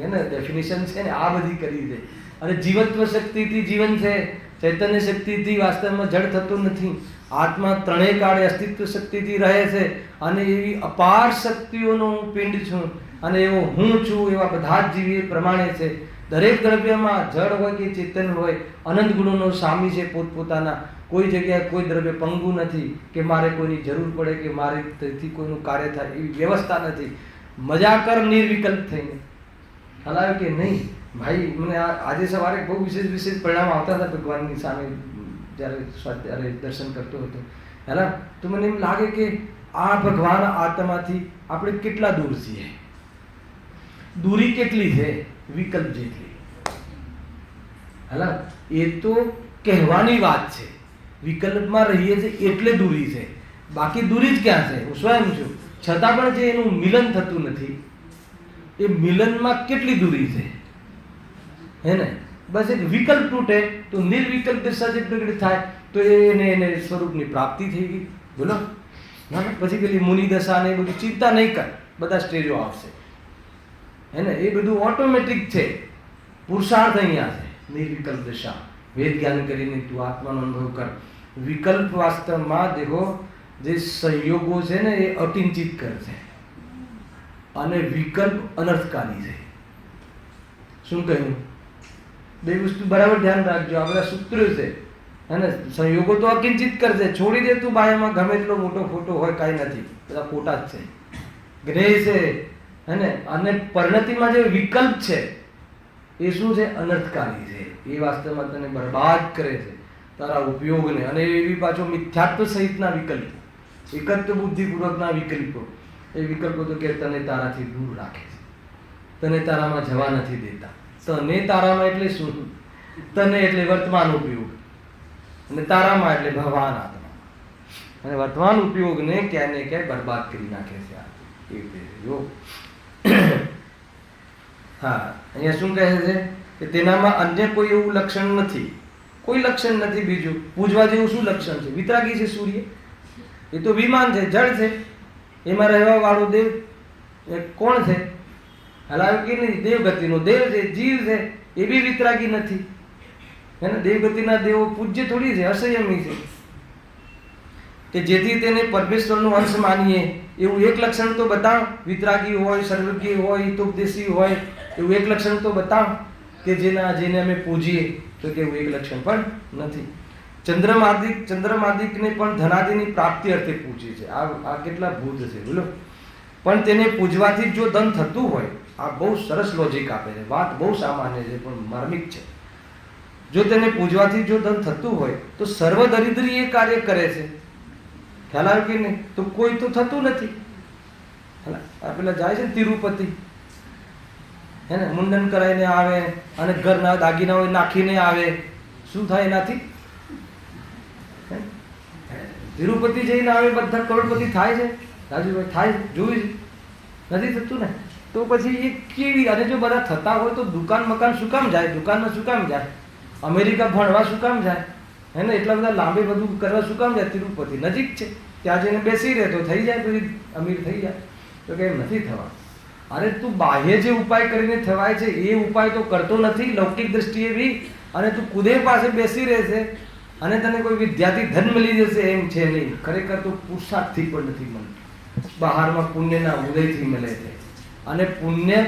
હે ને ડેફિનેશન છે ને આ બધી કરી છે. અને જીવત્વ શક્તિથી જીવન છે, ચૈતન્ય શક્તિથી વાસ્તવમાં જડ થતું નથી. આત્મા ત્રણેય કાળે અસ્તિત્વ શક્તિથી રહે છે, અને એવી અપાર શક્તિઓનો હું પિંડ છું, અને એવો હું છું. એવા બધા જ જીવી પ્રમાણે છે. દરેક દ્રવ્યમાં જળ હોય કે ચેતન હોય, અનંત ગુણોનો સ્વામી છે પોતપોતાના. કોઈ જગ્યાએ કોઈ દ્રવ્ય પંગુ નથી કે મારે કોઈની જરૂર પડે કે મારે તેથી કોઈનું કાર્ય થાય, એવી વ્યવસ્થા નથી. મજા કર નિર્વિકલ્પ થઈને. ખ્યાલ કે નહીં ભાઈ? મને આજે સવારે બહુ વિશેષ પરિણામ આવતા હતા ભગવાનની સામે જ્યારે દર્શન કરતો હતો. હેલા તો મને એમ લાગે કે આ ભગવાન આત્માથી આપણે કેટલા દૂર છીએ. દૂરી કેટલી છે? વિકલ્પ જેટલી. હેલા એ તો કહેવાની વાત છે. વિકલ્પમાં રહીએ છીએ એટલે દૂરી છે, બાકી દૂરી જ ક્યાં છે? હું સ્વયં છું, છતાં પણ જે એનું મિલન થતું નથી, એ મિલનમાં કેટલી દૂરી છે? હે ને? બસ એક વિકલ્પ તૂટે તો નિર્વિકલ્પ દશા જે પ્રગટ થાય તો એને સ્વરૂપની પ્રાપ્તિ થઈ ગઈ. બોલો ના, પછી પેલી મુનિ દશા ને એ બધું ચિંતા નહીં કર, બધા સ્ટેજો આવશે. હે ને? એ બધું ઓટોમેટિક છે. પુરુષાર્થ અહીંયા છે. નિર્વિકલ્પ દશા, વેદ જ્ઞાન કરીને તું આત્માનો અનુભવ કર. વિકલ્પ વાસ્તવમાં દેખો જે સંયોગો છે ને એ અકિંચિત કરે છે, અને વિકલ્પ અનર્થકારી છે. શું કહ્યું? બે વસ્તુ બરાબર ધ્યાન રાખજો. આ બધા સૂત્રો છે. હે ને સંયોગો તો અકિંચિત કરશે, છોડી દે તું બાહ્યમાં ગમે એટલો મોટો ખોટો હોય, કાંઈ નથી, બધા ખોટા જ છે. જ્ઞેય છે હે ને, અને પરિણતિમાં જે વિકલ્પ છે એ શું છે? અનર્થકારી છે. એ વાસ્તવમાં તને બરબાદ કરે છે તારા ઉપયોગને. અને એવી પાછો મિથ્યાત્વ સહિતના વિકલ્પો, એકત્વ બુદ્ધિપૂર્વકના વિકલ્પો, એ વિકલ્પો તો કે તને તારાથી દૂર રાખે છે, તને તારામાં જવા નથી દેતા. તને તારામાં એટલે શું? તને એટલે વર્તમાન ઉપયોગ, અને તારામાં એટલે ભગવાન આત્મા. અને વર્તમાન ઉપયોગને ક્યાંય ને ક્યાંય બરબાદ કરી નાખે છે આ એ રીતે જો. હા, અહીંયા શું કહે છે કે તેનામાં અન્ય કોઈ એવું લક્ષણ નથી, કોઈ લક્ષણ નથી બીજું. પૂજવા જેવું શું લક્ષણ છે? વિતરાગી છે સૂર્ય, એ તો વિમાન છે, જળ છે, એમાં રહેવા વાળો દેવ એ કોણ છે? હલાવ્યો કે નહીં? દેવગતિનો દેવ છે, જીવ છે, એ બી વિતરાગી નથી. હે ને, દેવગતિના દેવો પૂજ્ય થોડી છે, અસંયમી છે, કે જેથી તેને પરમેશ્વરનો અંશ માનીએ એવું એક લક્ષણ તો બતાવ. વિતરાગી હોય, સર્વજ્ઞ હોય, હિતોપદેશી હોય, એવું એક લક્ષણ તો બતાવ કે જેને અમે પૂજીએ. તો કે એવું એક લક્ષણ પણ નથી. ચંદ્રમાદિકને પણ ધનાદિની પ્રાપ્તિ અર્થે પૂજે છે. આ કેટલા ભૂત છે બોલો. પણ તેને પૂજવાથી જો ધન થતું હોય, આ બહુ સરસ લોજિક આપે છે, વાત બહુ સામાન્ય છે પણ માર્મિક છે. જો તેને પૂજવાથી જો ધન થતું હોય તો સર્વ દરિદ્રી એ કાર્ય કરે છે. ખ્યાલ આવ્યો કે નહીં? તો કોઈ તો થતું નથી. આ પેલા જાય છે ને તિરુપતિ, હે ને, મુંડન કરાવીને આવે અને ઘરના દાગીનાઓ નાખીને આવે, શું થાય એનાથી? તિરુપતિ જઈને આવે બધા કરોડપતિ થાય છે રાજુભાઈ? થાય છે, જોયું છે? નથી થતું ને. તો પછી એ કેવી? અને જો બધા થતા હોય તો દુકાન મકાન શું કામ જાય? દુકાનમાં શું કામ જાય? અમેરિકા ભણવા શું કામ જાય? હે ને, એટલા બધા લાંબે બધું કરવા શું કામ જાય? તિરુપતિ નજીક છે, ત્યાં જઈને બેસી રહે તો થઈ જાય, પછી અમીર થઈ જાય. તો કે એમ નથી થવા. અરે તું બાહ્ય જે ઉપાય કરીને થવાય છે એ ઉપાય તો કરતો નથી લૌકિક દ્રષ્ટિએ બી, અને તું કુદે પાસે બેસી રહેશે અને તને કોઈ વિદ્યાથી ધન મળી જશે એમ છે નહીં. ખરેખર તો પુરુષાર્થથી પણ નથી મળતું, બહારમાં પુણ્યના ઉદયથી મળે છે. અને પુણ્ય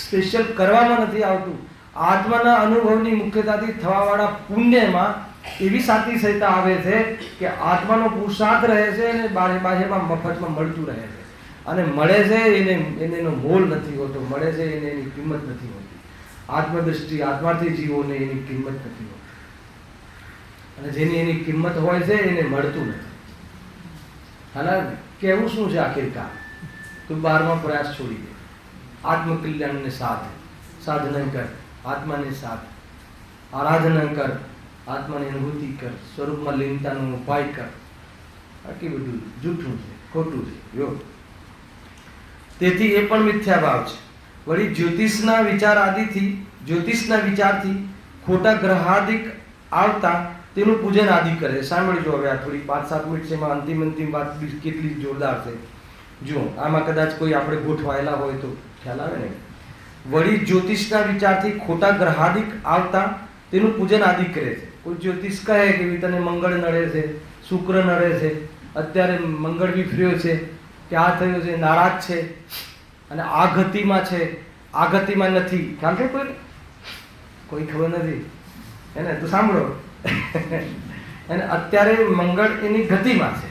સ્પેશિયલ કરવામાં નથી આવતું. આત્માના અનુભવની મુખ્યતાથી થવાવાળા પુણ્યમાં એવી સાતી સહિતા આવે છે કે આત્માનો પુરુષાર્થ રહે છે અને બાહ્યમાં મફતમાં મળતું રહે છે. અને મળે છે એને એનો મોલ નથી હોતો, મળે છે એને એની કિંમત નથી હોતી. આત્મદ્રષ્ટિ આત્માર્થી જીવોને એની કિંમત નથી હોતી, અને જેની એની કિંમત હોય છે એને મળતું નથી. હાલા કેવું શું છે આખિરકાર? તું 12મા પ્રયાસ છોડી દે, આત્મકલ્યાણને સાધન કર, આત્માને સાધ, આરાધના કર, આત્માની અનુભૂતિ કર, સ્વરૂપમાં લીનતાનો ઉપાય કર. બાકી બધું જૂઠું છે, ખોટું છે. જો તેથી એ પણ મિથ્યા ભાવ છે. વળી જ્યોતિષના વિચારથી ખોટા ગ્રહાદિક આવતા તેનું પૂજન આદિ કરે. સાંભળજો હવે આ થોડી 5-7 મિનિટ છે, એમાં અંતિમ વાત કેટલી જોરદાર છે. જુઓ, આમાં કદાચ કોઈ આપણે ગોઠવાયેલા હોય તો ખ્યાલ આવે ને. વળી જ્યોતિષના વિચારથી ખોટા ગ્રહાદિક આવતા તેનું પૂજન આદિ કરે છે. કોઈ જ્યોતિષ કહે કે તને મંગળ નડે છે, શુક્ર નડે છે, અત્યારે મંગળ વિફર્યો છે, કે આ થયું છે, નારાજ છે, અને આ ગતિમાં છે, આ ગતિમાં નથી. ખ્યાલ છે કોઈ ખબર નથી એને? તો સાંભળો, અને અત્યારે મંગળ એની ગતિમાં છે,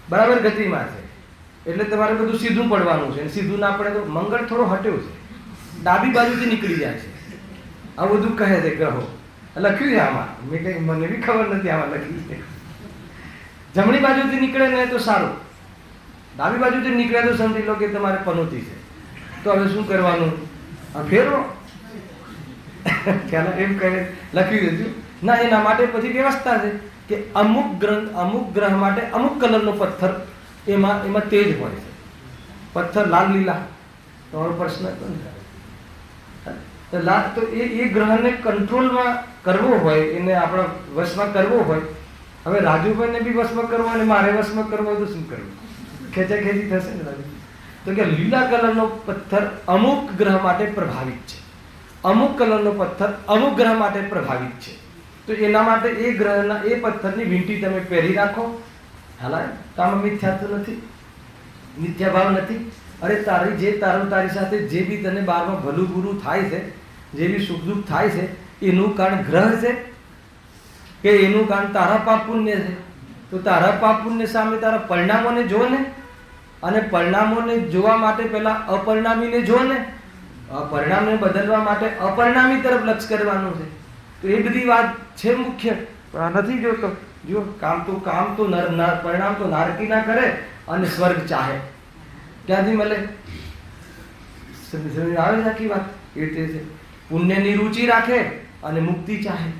બરાબર ગતિમાં છે, એટલે તમારે બધું સીધું પડવાનું છે. સીધું ના પડે તો મંગળ થોડો હટ્યો છે, ડાબી બાજુથી નીકળી જાય છે. આ બધું કહે છે ગ્રહો, લખ્યું છે આમાં. મને બી ખબર નથી આમાં લખ્યું છે. જમણી બાજુથી નીકળે ને તો સારું, ડાબી બાજુથી નીકળે તો સમજી લો કે તમારે પનોતી છે. તો હવે શું કરવાનું? ફેરવો. ખ્યાલ એમ કહે લખ્યું હતું ના. એના માટે પછી વ્યવસ્થા છે કે અમુક ગ્રહ માટે અમુક કલરનો પથ્થર એમાં તેજ હોય છે. પથ્થર લાલ લીલા, તમારો પ્રશ્ન તો એ ગ્રહને કંટ્રોલમાં કરવો હોય, એને આપણા વશમાં કરવો હોય. હવે રાજુભાઈને બી વશમાં કરવો અને મારે વશમાં કરવો હોય તો શું કરવું? ખેંચાખેંચી થશે ને રાજુ? તો કે લીલા કલરનો પથ્થર અમુક ગ્રહ માટે પ્રભાવિત છે, અમુક કલરનો પથ્થર અમુક ગ્રહ માટે પ્રભાવિત છે. તો એના માટે એ ગ્રહના એ પથ્થરની વીંટી તમે પહેરી રાખો. હાલા કામ મિથ્યાત્વ નથી, મિથ્યા ભાવ નથી. અરે તારી સાથે જે બી તને બહારમાં ભલું બુરું થાય છે, જે બી સુખ દુઃખ થાય છે, એનું કારણ ગ્રહ છે. કે એનું કારણ તારા પાપ પુણ્ય છે. તો તારા પાપ પુણ્ય સામે તારા પરિણામોને જો ને, અને પરિણામોને જોવા માટે પહેલા અપરિણામીને જો ને, પરિણામને બદલવા માટે અપરિણામી તરફ લક્ષ કરવાનું છે. તો એ બધી વાત છે મુખ્ય, પણ આ નથી જોતો. જો કામ તો પરિણામ તો નારકી ના કરે અને સ્વર્ગ ચાહે, ક્યાંથી મળે? સમજ આવે છે આખી વાત? એ રીતે છે, પુણ્યની રુચિ રાખે અને મુક્તિ ચાહે.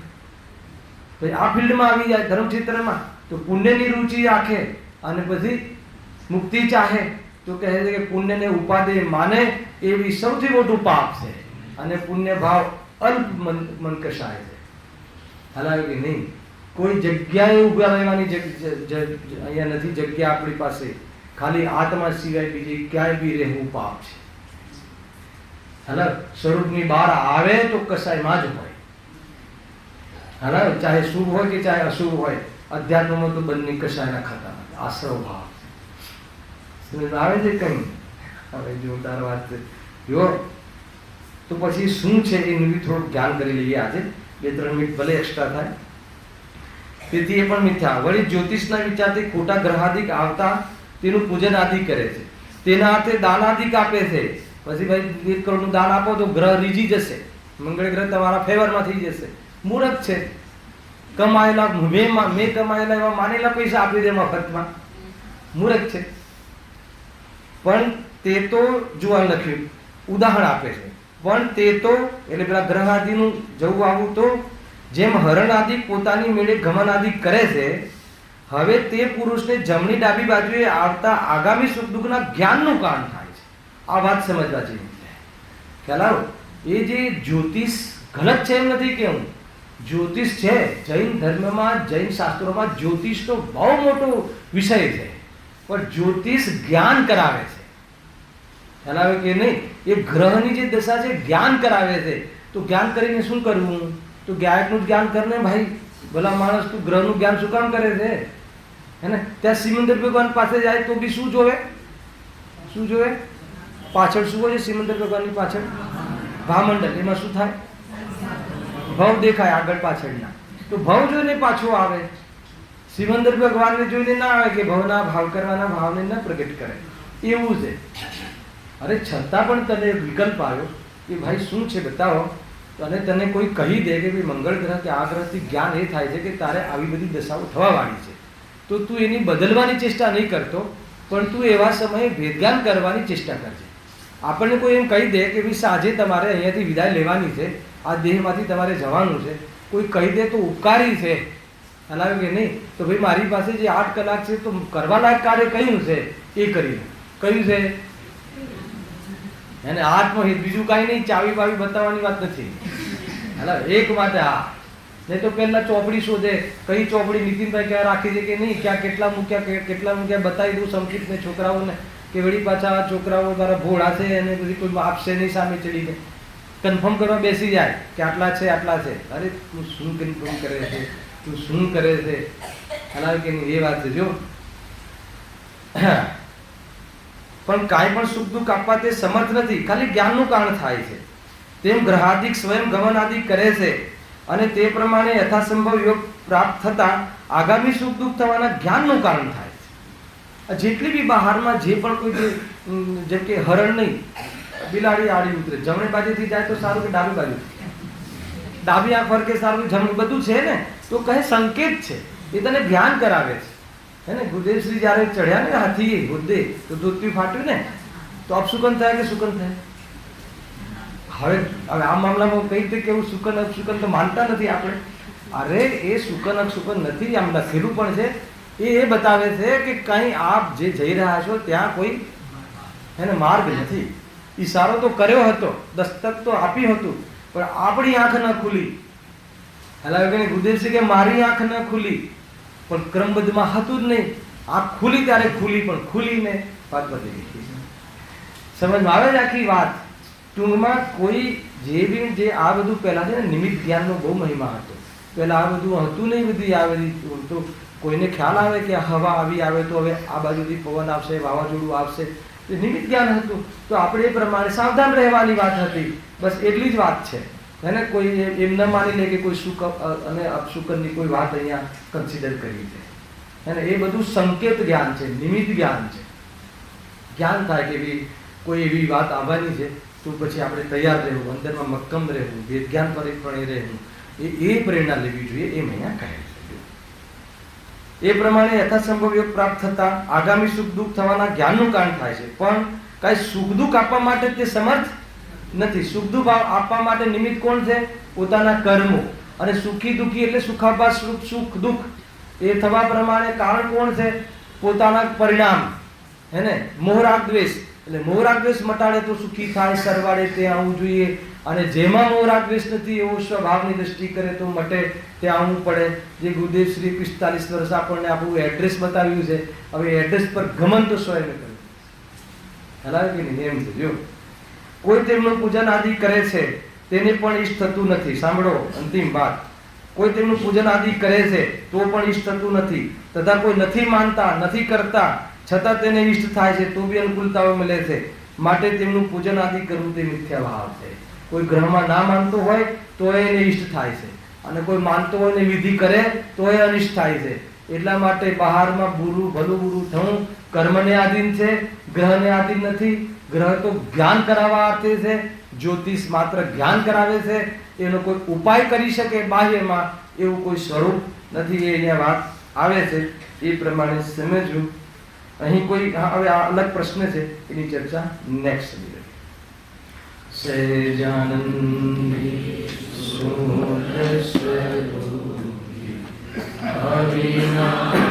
પછી આ ફિલ્ડમાં આવી જાય ધર્મક્ષેત્રમાં, તો પુણ્યની રુચિ રાખે અને પછી મુક્તિ ચાહે, તો કહે છે કે પુણ્યને ઉપાદેય માને એવી સૌથી મોટું પાપ છે, અને પુણ્ય ભાવ અલ્પ મન કશાય છે. હાલાવે કે નહીં, કોઈ જગ્યાએ ઉભા રહેવાની અહીંયા નથી જગ્યા આપણી પાસે. ખાલી આત્મા સિવાય બીજી ક્યાંય બી રહેવું પાપ છે. હાલા સ્વરૂપની બહાર આવે તો કસાયમાં જ હોય. હાલા ચાહે શુભ હોય કે ચાહે અશુભ હોય, અધ્યાત્મમાં તો બંને કસાયના ખાતા નથી. આશ્રવ ભાવ સમજ આવે છે કઈ? હવે જોરદાર વાત છે. જો તો પછી શું છે એનું બી થોડુંક ધ્યાન કરી લઈએ આજે. 2-3 મિનિટ ભલે એક્સ્ટ્રા થાય. તેથી એ પણ મિથ્યા. વળી જ્યોતિષના વિચારથી ખોટા ગ્રહાદિક આવતા તેનું પૂજન આદિ કરે છે, તેના અર્થે દાનાદિક આપે છે. પછી ભાઈ 1 કરોડનું દાન આપો તો ગ્રહ રીઝી જશે, મંગળ ગ્રહ તમારા ફેવરમાં થઈ જશે. મૂર્ખ છે. કમાયેલા મેં કમાયેલા એવા માનેલા પૈસા આપી દે મફતમાં. મૂર્ખ છે. પણ તે તો જોવા લખ્યું ઉદાહરણ આપે છે. પણ તે તો એટલે પેલા ગ્રહ આદિનું જવું આવું તો જેમ હરણ આદિ પોતાની મેળે ગમન આદિ કરે છે, હવે તે પુરુષને જમણી ડાબી બાજુએ આવતા આગામી સુખ દુઃખના જ્ઞાનનું કારણ થાય છે. આ વાત સમજવા જેવી છે. ખ્યાલ આવ્યો? એ જે જ્યોતિષ ગલત છે એમ નથી કેવું, જ્યોતિષ છે. જૈન ધર્મમાં, જૈન શાસ્ત્રોમાં જ્યોતિષનો બહુ મોટો વિષય છે, પણ જ્યોતિષ જ્ઞાન કરાવે છે. ખ્યાલ આવે કે નહીં? એ ગ્રહની જે દશા છે જ્ઞાન કરાવે છે. તો જ્ઞાન કરીને શું કરવું? તો ગાયકનું જ્ઞાન કરને ભાઈ. ભલા માણસ તું ગ્રહનું જ્ઞાન શું કામ કરે છે? હે ને? ત્યાં સિમંદર ભગવાન પાસે જાય તો બી શું જોવે? શું જોવે? પાછળ શું હોય છે સિમંદર ભગવાનની પાછળ? ભામંડળ. એમાં શું થાય? ભવ દેખાય આગળ પાછળના. તો ભવ જોઈને પાછો આવે. સિમંદર ભગવાનને જોઈને ના આવે કે ભવના ભાવ કરવાના ભાવને ન પ્રગટ કરે. એવું છે. અરે છતાં પણ તને વિકલ્પ આવ્યો કે ભાઈ શું છે બતાવો, અને તને કોઈ કહી દે કે ભાઈ મંગળ ગ્રહ કે આ ગ્રહથી જ્ઞાન એ થાય છે કે તારે આવી બધી દશાઓ થવાવાળી છે, તો તું એની બદલવાની ચેષ્ટા નહીં કરતો, પણ તું એવા સમયે ભેદજ્ઞાન કરવાની ચેષ્ટા કરજે. આપણને કોઈ એમ કહી દે કે ભાઈ સાંજે તમારે અહીંયાથી વિદાય લેવાની છે, આ દેહમાંથી તમારે જવાનું છે, કોઈ કહી દે તો ઉપકારી છે. હલાવે કે નહીં? તો ભાઈ મારી પાસે જે 8 કલાક છે તો કરવા લાયક કાર્ય કયું છે એ કરી લો. કયું છે? એને આત્મહિત, બીજું કાંઈ નહીં. ચાવી બાવી બતાવવાની વાત નથી. એટલે એક માટે હા. નહીં તો પહેલા ચોપડી શોધે, કઈ ચોપડી નીતિનભાઈ ક્યાં રાખી છે કે નહીં, ક્યાં કેટલા મૂક્યા બતાવી દઉં સંકિતને છોકરાઓને, કે વળી પાછા છોકરાઓ તારા ભોળા છે અને બધી કોઈ આપશે નહીં સામે ચડીને. કન્ફર્મ કરવા બેસી જાય કે આટલા છે આટલા છે. અરે તું શું કન્ફર્મ કરે છે? તું શું કરે છે? હલાવે કે નહીં? એ વાત છે. જો પણ કાંઈ પણ સુખ દુઃખ આપવા તે સમર્થ નથી, ખાલી જ્ઞાનનું કારણ થાય છે. તેમ ગ્રહાદિક સ્વયં ગમન આદિ કરે છે, અને તે પ્રમાણે યથાસંભવ યોગ પ્રાપ્ત થતા આગામી સુખ દુઃખ થવાના જ્ઞાનનું કારણ થાય છે. જેટલી બી બહારમાં જે પણ કોઈ જેમ કે હરણ નહીં, બિલાડી આડી ઉતરે, જમણી બાજુથી જાય તો સારું કે ડાબી બાજુ, ડાબી આંખ ફરકે સારું કે જમણી, બધું છે ને. તો કહે સંકેત છે, એ તને જ્ઞાન કરાવે છે. હે ને? ગુરુદેવશ્રી જયારે ચડ્યા ને હાથી હોદ્દે તો ધોતિયું ફાટ્યું ને, તો અપશુકન થાય કે સુકન થાય? હવે આ મામલામાં કઈ રીતે કેવું? સુકન અપશુકન તો માનતા નથી આપણે. અરે એ સુકન અપશુકન નથી, આમ લખેલું પણ છે. એ બતાવે છે કે કઈ આપ જે જઈ રહ્યા છો ત્યાં કોઈ એને માર્ગ નથી. ઈશારો તો કર્યો હતો, દસ્તક તો આપ્યું હતું, પણ આપણી આંખ ન ખુલી. એટલે ગુરુદેવશ્રી કે મારી આંખ ન ખુલી, પણ ક્રમબદ્ધમાં હતું જ નહીં. આંખ ખુલી ત્યારે ખુલી, પણ ખુલીને વાત બદલી ગઈ. સમજમાં આવે છે આખી વાત? ટૂંકમાં કોઈ જે આ બધું પહેલા છે ને, નિમિત્ત જ્ઞાનનો બહુ મહિમા હતો. પહેલા આ બધું હતું નહીં. બધી આ બધી તો કોઈને ખ્યાલ આવે કે હવા આવી આવે તો હવે આ બાજુથી પવન આવશે, વાવાઝોડું આવશે, તો નિમિત્ત જ્ઞાન હતું. તો આપણે એ પ્રમાણે સાવધાન રહેવાની વાત હતી. બસ એટલી જ વાત છે. હે ને, કોઈ એમ ન માની લે કે કોઈ શુક અને અપશુકનની કોઈ વાત અહીંયા કન્સિડર કરી છે, હે ને. એ બધું સંકેત જ્ઞાન છે, નિમિત્ત જ્ઞાન છે. જ્ઞાન થાય કે ભાઈ કોઈ એવી વાત આવવાની છે તો પછી આપણે તૈયાર રહેવું, અંદરમાં મક્કમ રહેવું, વેદ જ્ઞાન પરિપણે રહેવું, એ પ્રેરણા લેવી જોઈએ, એમ અહીંયા કહે છે. એ પ્રમાણે યથાસંભવ યોગ પ્રાપ્ત થતા આગામી સુખ દુઃખ થવાના જ્ઞાનનું કારણ થાય છે, પણ કાંઈ સુખ દુઃખ આપવા માટે તે સમર્થ નથી. સુખ દુઃખ આપવા માટે નિમિત્ત કોણ છે? પોતાના કર્મો. અને સુખી દુઃખી એટલે સુખાભાસ સુખ દુઃખ એ થવા પ્રમાણે કારણ કોણ છે? પોતાના પરિણામ, હે ને. મોહરાગ દ્વેષ એટલે મોહરાગ દ્વેષ મટાડે તો સુખી થાય, સરવાળે તે આવવું જોઈએ. અને જેમાં મોહરાગ દ્વેષ નથી એવો સ્વભાવની દ્રષ્ટિ કરે તો મટે તે આવવું પડે. જે ગુરુદેવ શ્રી 45 વર્ષ આપણને આપણું એડ્રેસ બતાવ્યું છે, હવે એડ્રેસ પર ગમન તો સ્વયં કર્યું. હલાવે કે નહીં? એમ છે. જો કોઈ તેમનું પૂજન આદિ કરે છે તેને પણ ઈષ્ટ થતું નથી. સાંભળો અંતિમ વાત. કોઈ તેમનું પૂજન આદિ કરે છે તો પણ ઈષ્ટ થતું નથી, તથા કોઈ નથી માનતા, નથી કરતા છતાં તેને ઈષ્ટ થાય છે તો બી અનુકૂળતાઓ મળે છે. માટે તેમનું પૂજન આદિ કરવું તે મિથ્યા ભાવ છે. કોઈ ગ્રહમાં ના માનતો હોય તો એને ઈષ્ટ થાય છે, અને કોઈ માનતો હોય ને વિધિ કરે તો એ અનિષ્ટ થાય છે. એટલા માટે બહારમાં બુરું ભલું બુરું થવું કર્મને આધીન છે, ગ્રહને આધીન નથી. ગ્રહ તો જ્ઞાન કરાવવા અર્થે છે, જ્યોતિષ માત્ર જ્ઞાન કરાવે છે. એનો કોઈ ઉપાય કરી શકે બાહ્યમાં એવું કોઈ સ્વરૂપ નથી. એ અહીંયા વાત આવે છે, એ પ્રમાણે સમજવું. અહીં કોઈ હવે અલગ પ્રશ્ન છે, એની ચર્ચા નેક્સ્ટ સહેજાનંદી સુર સ્વરૂપી અવિનાશી